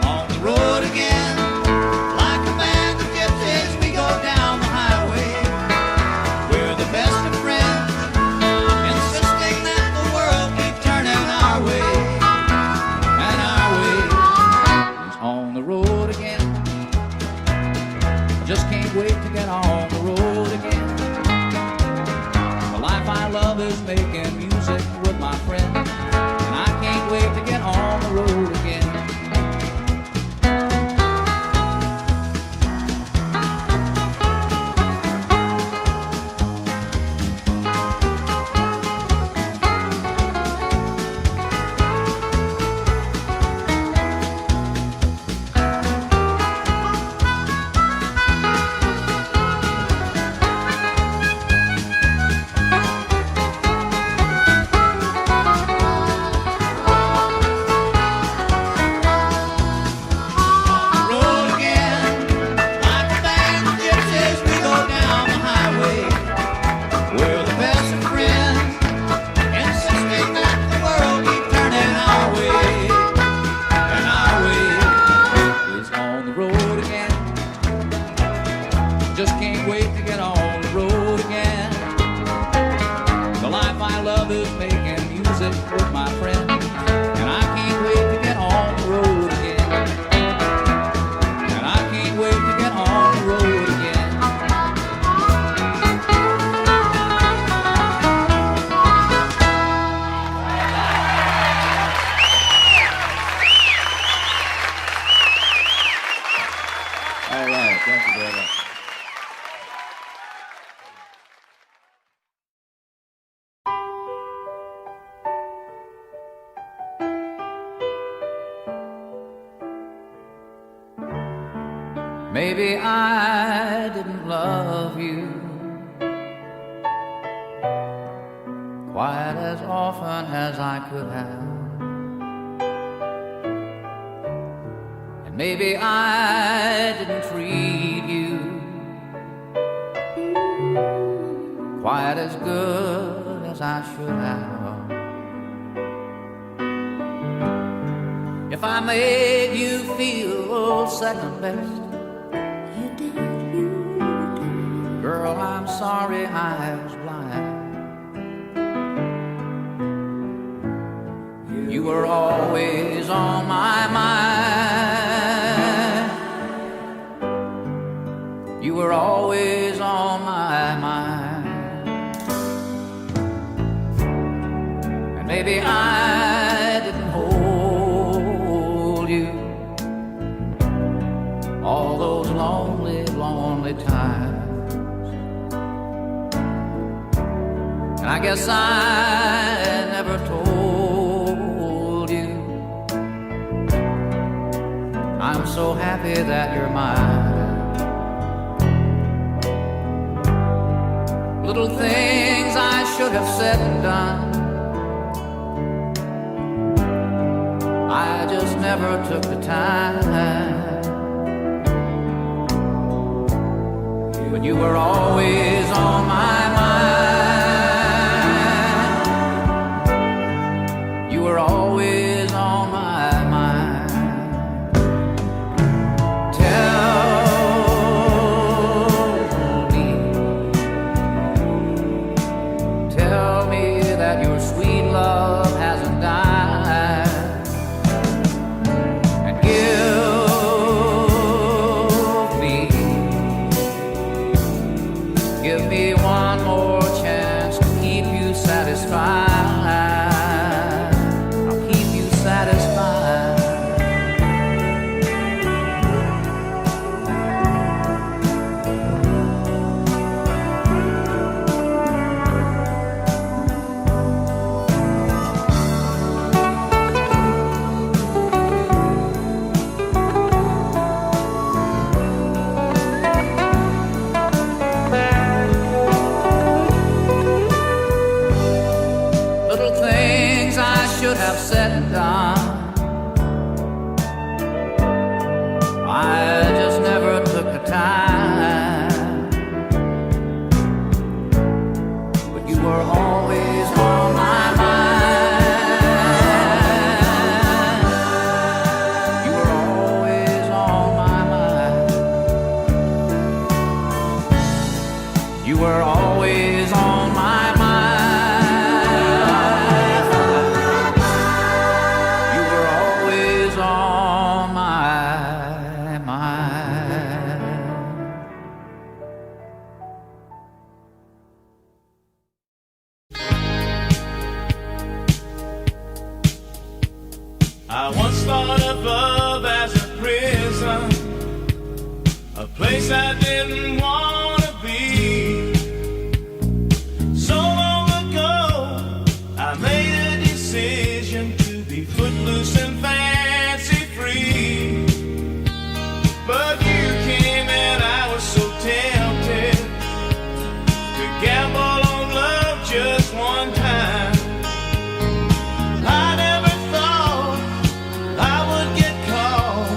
Speaker 3: On the road again, like a band of gypsies, we go down the highway. We're the best of friends, insisting that the world keep turning our way. And our way is on the road again. Just can't wait to get on the road again. The life I love is making music with my friends, and I can't wait to get on the road again. Just can't wait to get on the road again. The life I love is making music with my friends, and I can't wait to get on the road again. And I can't wait to get on the road again. All right, thank you very much. Maybe I didn't love you quite as often as I could have, and maybe I didn't treat you quite as good as I should have. If I made you feel second best, girl, I'm sorry I was blind. You were always on my mind. You were always on my mind. And maybe I didn't hold you all those lonely, lonely times. I guess I never told you I'm so happy that you're mine. Little things I should have said and done, I just never took the time. But you were always on my mind. You were always on my mind. Tell me that your sweet love hasn't died, and give me were always on my mind. You were always on my mind.
Speaker 8: I once thought of love as a prison, a place I didn't want to be. So long ago, I made a decision to be footloose and fancy free. But you came and I was so tempted to gamble on love just one time. I never thought I would get caught.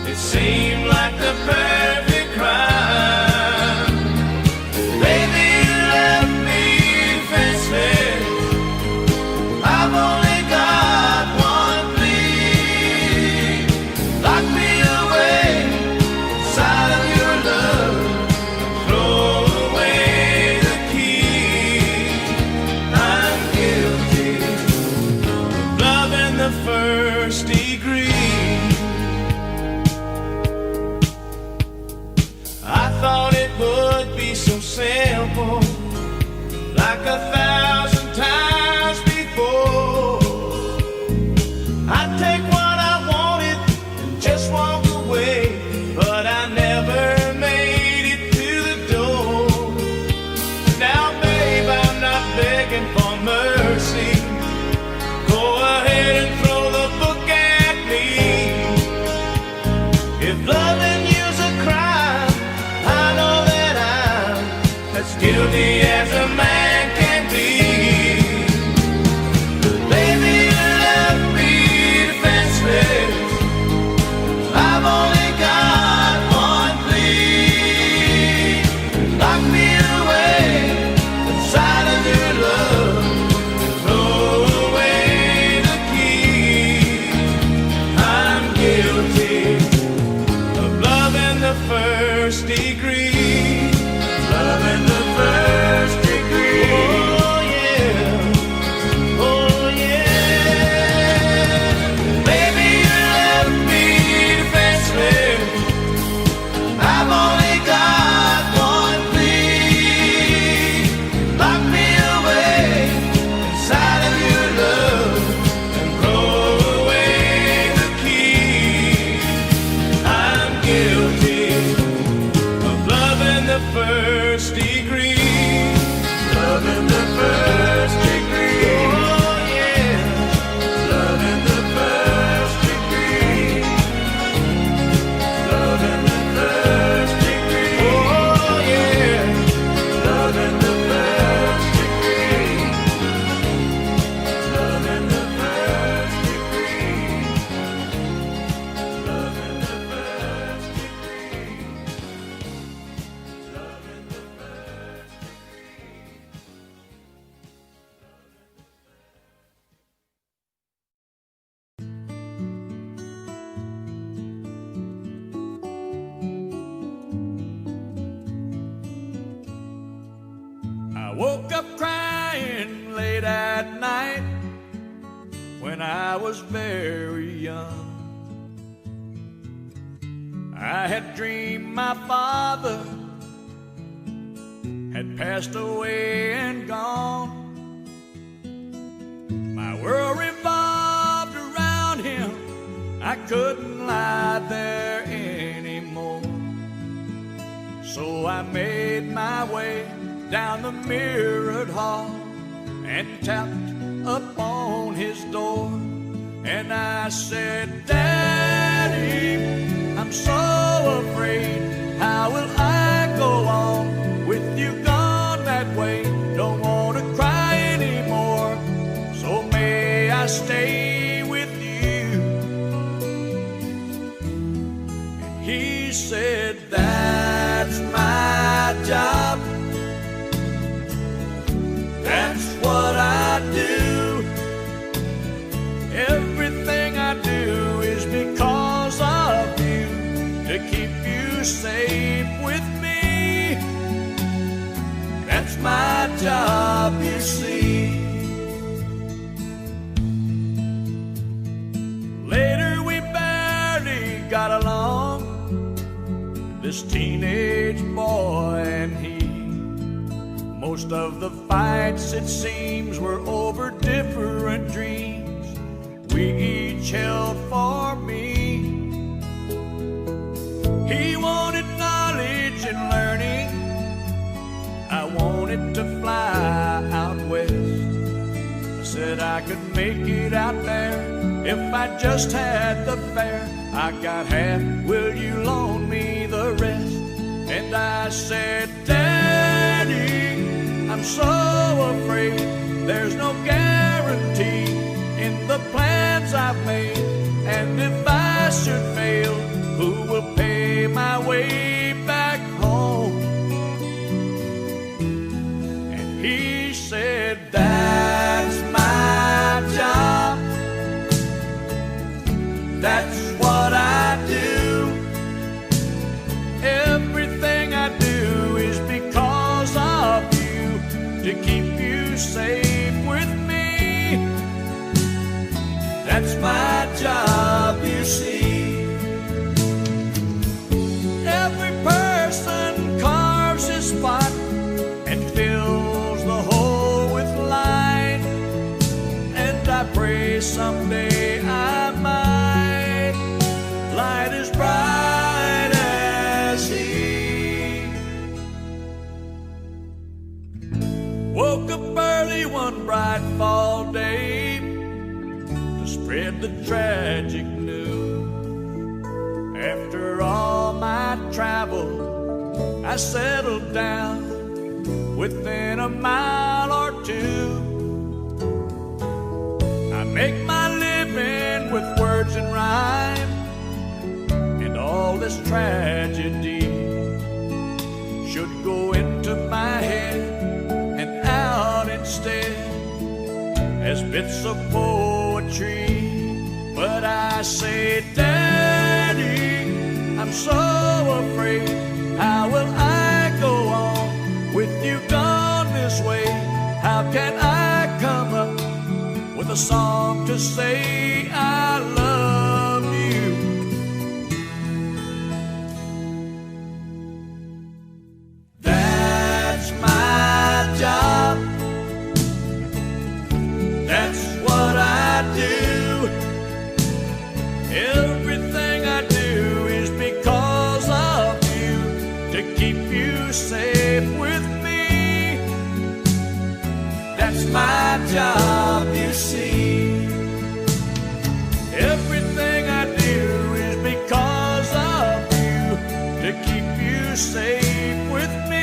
Speaker 8: It seemed like the perfect crime. Baby, you left me defenseless. I've only got one plea. Lock me away inside of your love. Throw away the key. I'm guilty of love in the first degree. I thought it would be so simple, like 1,000 times before. I'd take what I wanted and just walk away, but I never made it to the door. Now, babe, I'm not begging for mercy. Go ahead and throw the book at me. If loving you's a crime, I know that I'm as guilty as a man can be. But baby, you left me defenseless. I've only got one plea. Lock me away inside of your love. Throw away the key. I'm guilty of love in the first degree. Love in the first degree. Oh yeah. Oh yeah. Baby, you left me defenseless. I've only got one plea. Lock me away inside of your love and throw away the key. I'm guilty of love in the first degree. Love in the first degree. Oh yeah. Love in the first degree. Love in the first degree. Oh yeah. Love in the first degree. Love in the first degree. Love in the first degree. Love in the first degree.
Speaker 2: I woke up crying late at night when I was very young. I had dreamed my father had passed away and gone. My world revolved around him. I couldn't lie there anymore. So I made my way down the mirrored hall and tapped upon his door. And I said, Daddy, I'm so afraid. How will I go on with you gone that way? Don't want to cry anymore, so may I stay with you? And he said, that's my job. That's what I do. Everything I do is because of you, to keep you safe with me. That's my job, you see. Later we barely got along, this teenage boy and he. Most of the fights, it seems, were over different dreams we each held for me. He wanted knowledge and learning, I wanted to fly out west. I said I could make it out there if I just had the fare. I got half, will you loan me the rest? And I said, Daddy, I'm so afraid there's no guarantee in the plans I've made. And if I should fail, who will pay my way back home? And he said, that's my job, that's what I do. Everything I do is because of you, to keep you safe with me. That's my job, you see. Every person carves his spot and fills the hole with light, and I pray someday I might light as bright as he. Woke up early one bright fall day to spread the tragic news. After all my travel, I settled down within a mile or two. I make my living with words and rhyme, and all this tragedy should go into my head and out instead as bits of poetry. But I say, Daddy, I'm so afraid, how will I go on with you gone this way? How can I come up with a song to say I love you? That's my job, that's what I do. Everything I do is because of you, to keep you safe with me. That's my job, you see. Everything I do is because of you, to keep you safe with me.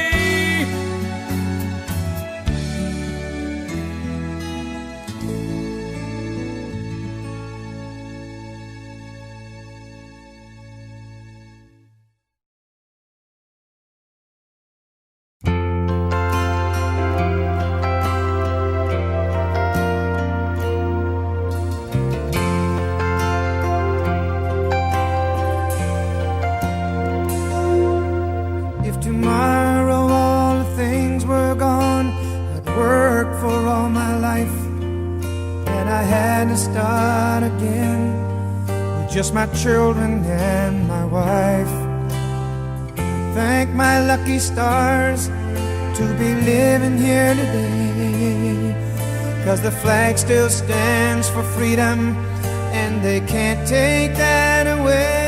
Speaker 9: If tomorrow all the things were gone, I'd work for all my life, and I had to start again with just my children and my wife. Thank my lucky stars to be living here today, 'cause the flag still stands for freedom, and they can't take that away.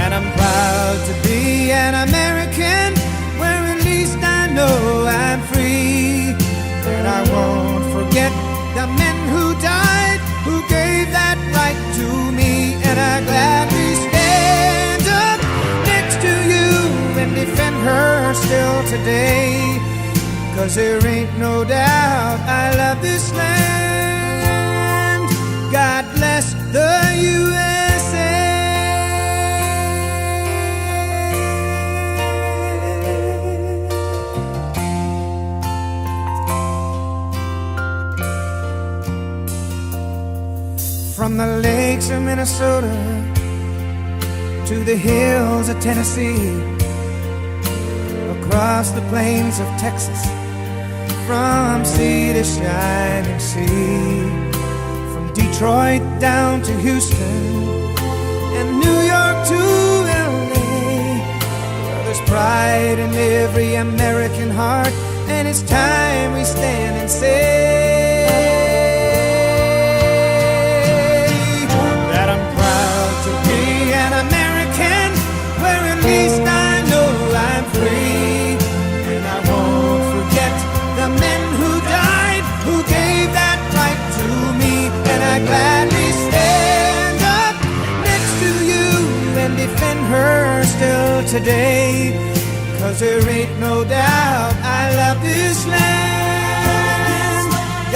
Speaker 9: And I'm proud to be an American, where at least I know I'm free. And I won't forget the men who died, who gave that right to me. And I gladly stand up next to you and defend her still today, 'cause there ain't no doubt I love this land. God bless the USA. From the lakes of Minnesota to the hills of Tennessee, across the plains of Texas, from sea to shining sea, from Detroit down to Houston and New York to LA. Well, there's pride in every American heart, and it's time we stand and say that I'm proud to be an American, where at least I know I'm free. And I won't forget the men who died, who gave that right to me. And I gladly stand up next to you and defend her still today, 'cause there ain't no doubt I love this land.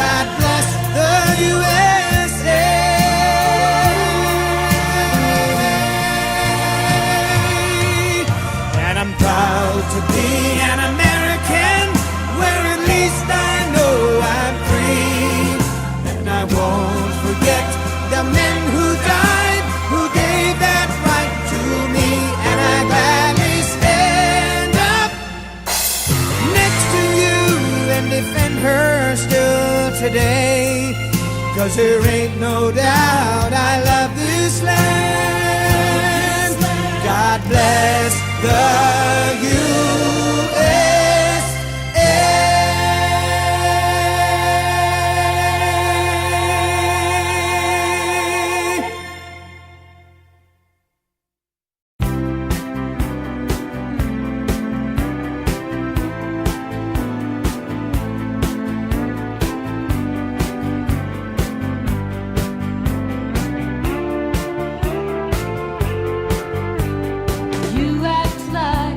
Speaker 9: God bless the USA. And I'm proud to be an American, where at least I know I'm free. And I won't forget the men who died, who gave that right to me. And I gladly stand up next to you and defend her still today, 'cause there ain't no doubt I love this land. God bless the USA.
Speaker 7: You act like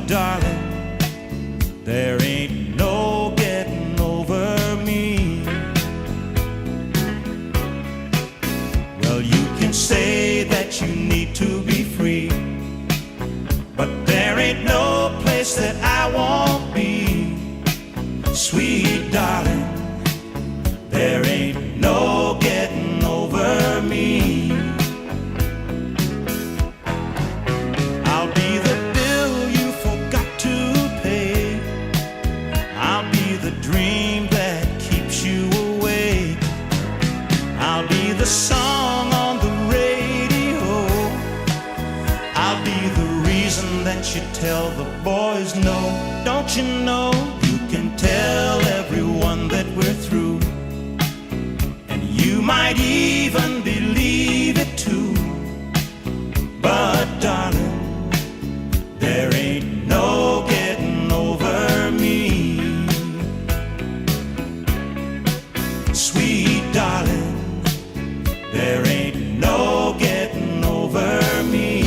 Speaker 8: darling, there ain't no getting over me. Well, you can say that you need to be free, but there ain't no place that I won't be. Sweet darling, there ain't no getting over me. I'll be the bill you forgot to pay. I'll be the dream that keeps you awake. I'll be the song on the radio. I'll be the reason that you tell the boys no. Don't you know you can tell everyone that we're through, and you might even believe it too. But darling, there ain't no getting over me. Sweet darling, there ain't no getting over me.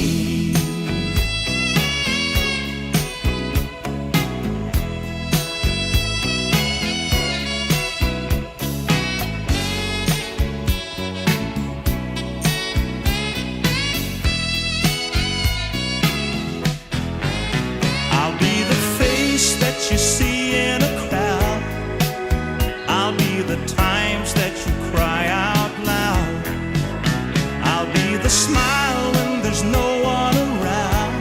Speaker 8: I'll be the face that you see in a crowd. I'll be the times that you cry out loud. I'll be the smile when there's no one around.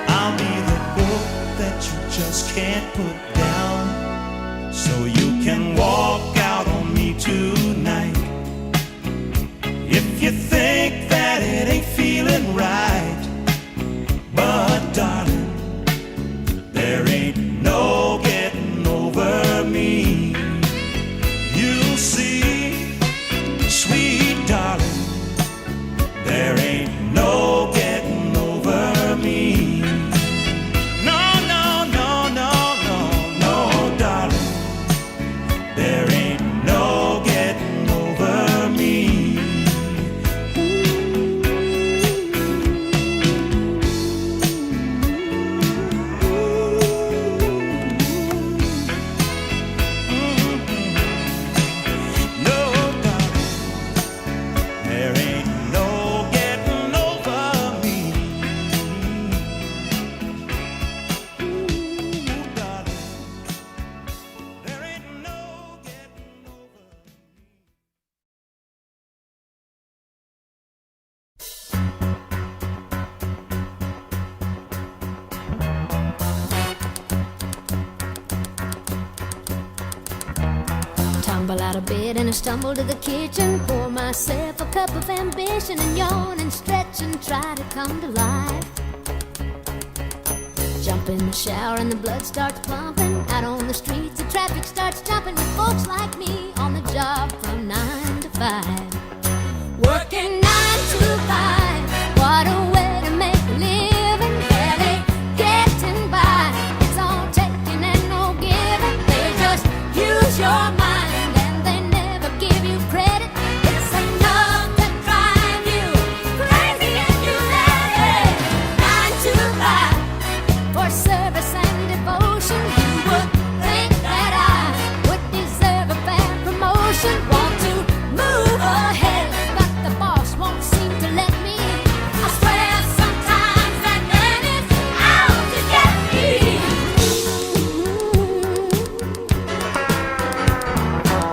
Speaker 8: I'll be the book that you just can't put down. So you can walk out on me tonight. If you think that it ain't feeling right, but darling, there ain't no getting over me. You'll see, sweet darling, there ain't no getting over me. No, no, no, no, no, no, darling, there ain't no getting over me.
Speaker 7: Tumble out of bed and I stumble to the kitchen, pour myself a cup of ambition and yawn and stretch and try to come to life. Jump in the shower and the blood starts pumping. Out on the streets the traffic starts jumping with folks like me on the job from 9 to 5. Working 9 to 5, what a way to make a living. Barely getting by, it's all taking and no giving. They just use your mind and they never give you credit. It's enough to drive you crazy if you let it. 9 to 5 for service and devotion. You would think that I would deserve a fair promotion. Want to move ahead, but the boss won't seem to let me. I swear sometimes that man is out to get me.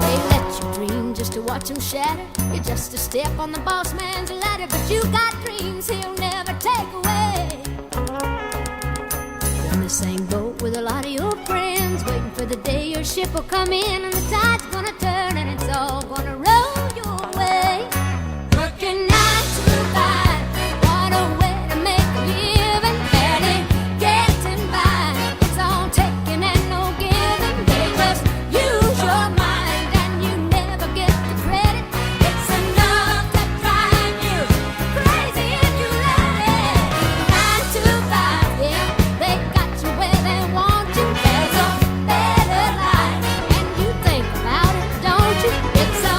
Speaker 7: They let you dream just to watch him shatter. You're just a step on the boss man's ladder, but you got dreams he'll never take away. You're in the same boat with a lot of your friends, waiting for the day your ship will come in and the tide's gonna turn and it's all gonna roll your way. Working 9 to 5, what a way to make a living. Barely getting by, it's all taking and no giving. They just use your mind and you never get the credit. It's enough to drive you crazy if you let it. 9 to 5, yeah, they got you where they want you. There's a better life and you think about it, don't you? It's a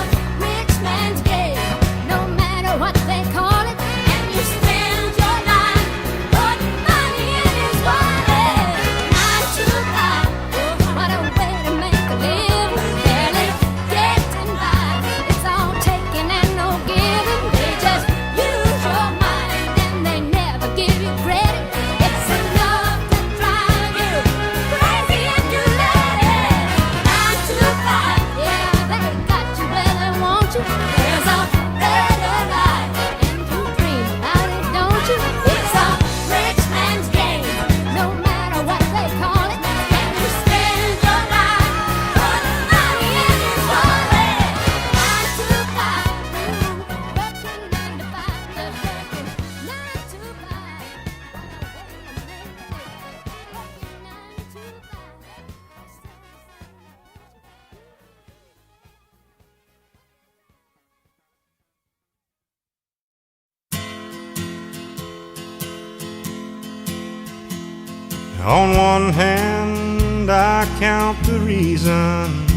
Speaker 5: On one hand, I count the reasons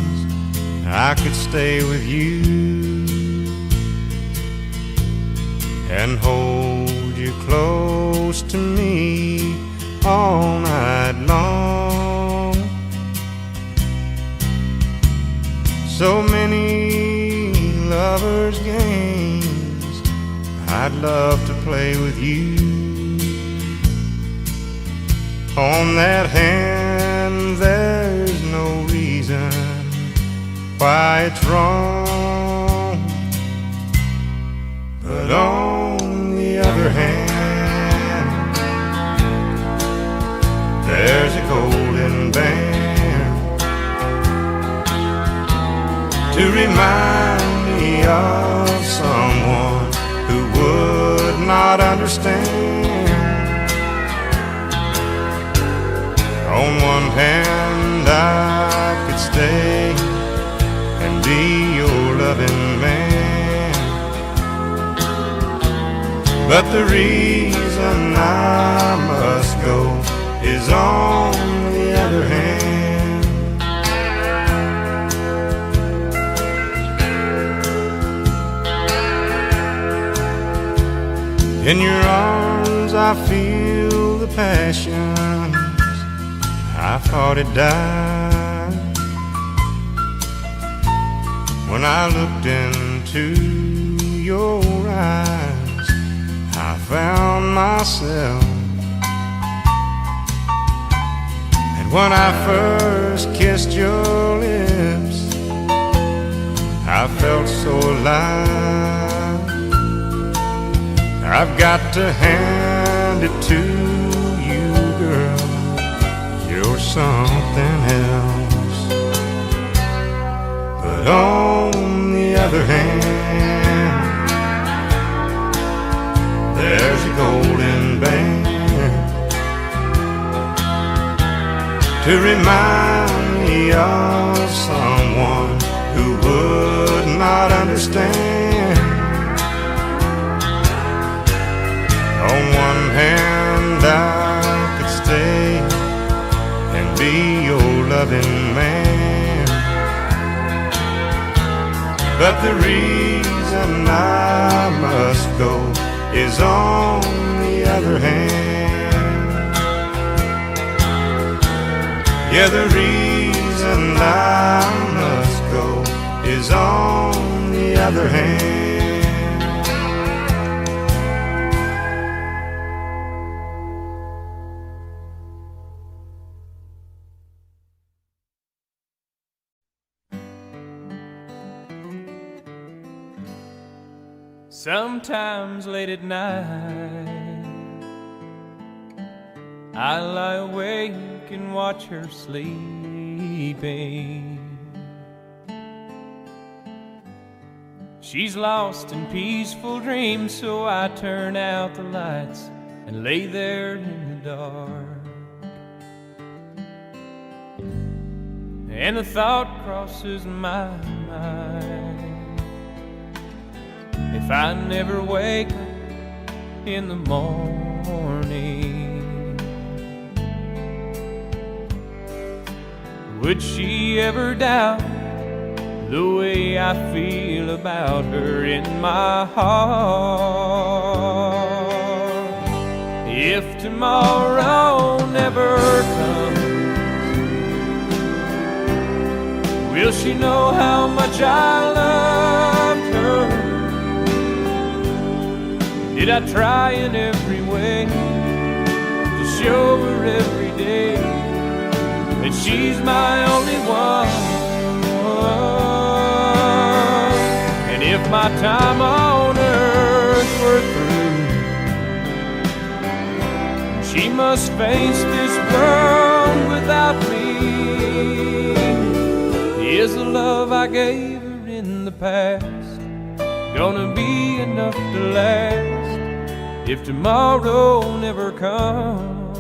Speaker 5: I could stay with you and hold you close to me all night long. So many lovers' games I'd love to play with you. On that hand, there's no reason why it's wrong. But on the other hand, there's a golden band to remind me of someone who would not understand. On one hand, I could stay and be your loving man, but the reason I must go is on the other hand. In your arms I feel the passions I thought it died. When I looked into your eyes, I found myself. And when I first kissed your lips, I felt so alive. I've got to hand it to you, girl, you're something else. But on the other hand, there's a golden band to remind me of someone who would not understand. On one hand, I could stay and be your loving man, but the reason I must go is on the other hand. Yeah, the reason I must go is on the other hand.
Speaker 1: Sometimes late at night I lie awake and watch her sleeping. She's lost in peaceful dreams, so I turn out the lights and lay there in the dark. And the thought crosses my mind, if I never wake up in the morning, would she ever doubt the way I feel about her in my heart? If tomorrow never comes, will she know how much I loved her? Did I try in every way to show her every day that she's my only one? And if my time on earth were through, she must face this world without me, is the love I gave her in the past gonna be enough to last if tomorrow never comes?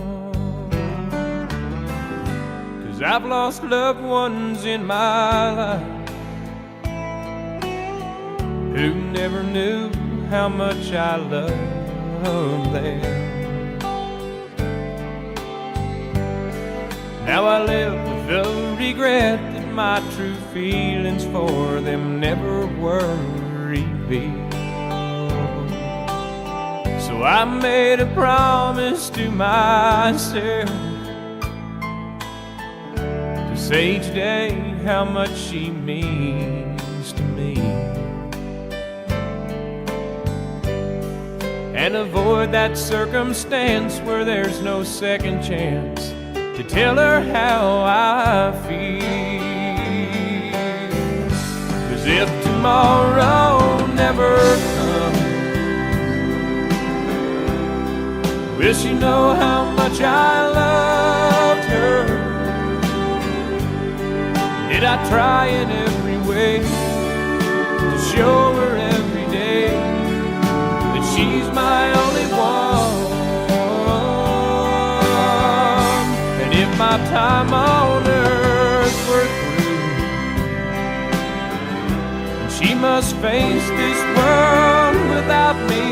Speaker 1: 'Cause I've lost loved ones in my life who never knew how much I loved them. Now I live with the regret that my true feelings for them never were revealed. So I made a promise to myself to say each day how much she means to me, and avoid that circumstance where there's no second chance to tell her how I feel. 'Cause if tomorrow never comes, will she know how much I loved her? Did I try in every way to show her every day that she's my only one? And if my time on earth were through, she must face this world without me,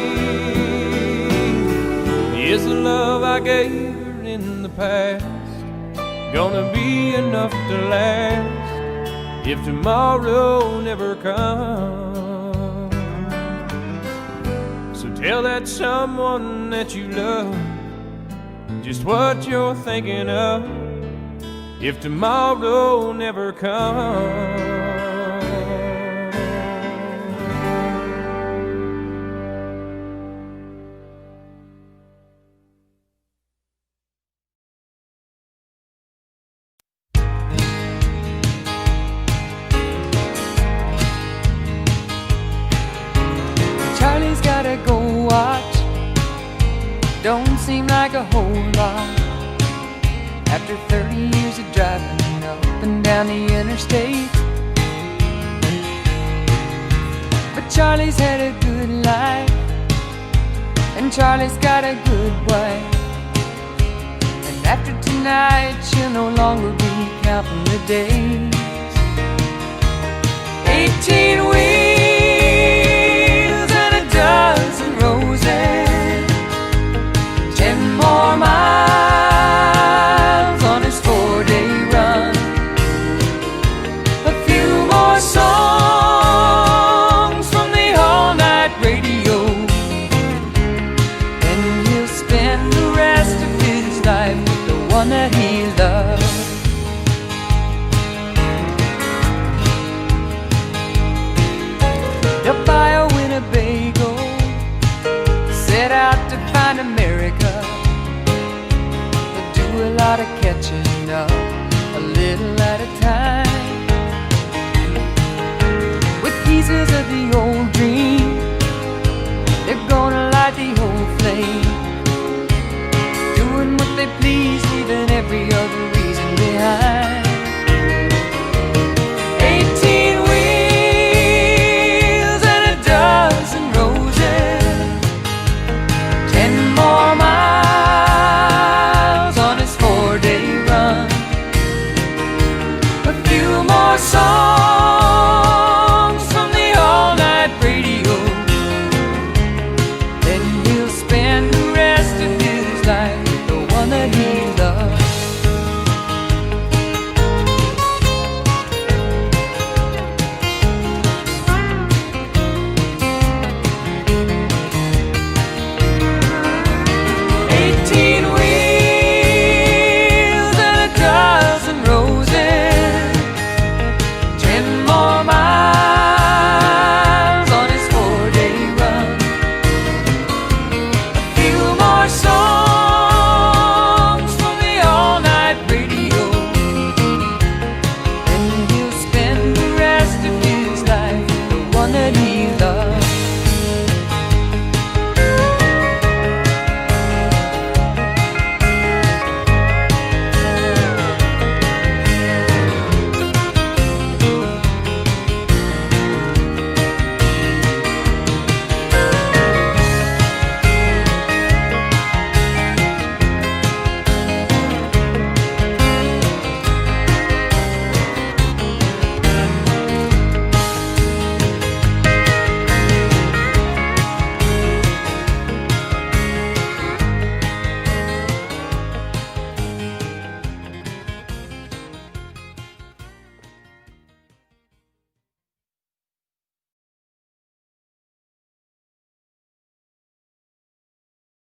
Speaker 1: is the love I gave her in the past gonna be enough to last if tomorrow never comes? So tell that someone that you love just what you're thinking of if tomorrow never comes.
Speaker 3: Charlie's gotta go watch, don't seem like a whole lot. After 30 years of driving up and down the interstate, but Charlie's had a good life, and Charlie's got a good wife. And after tonight she'll no longer be counting the days. 18 wheels and a dozen roses, 10 more miles on his 4-day run, a few more songs from the all-night radio, and he'll spend the rest of his life with the one that he loves. They'll buy a Winnebago, set out to find America. They'll do a lot of catching up, a little at a time, with pieces of the old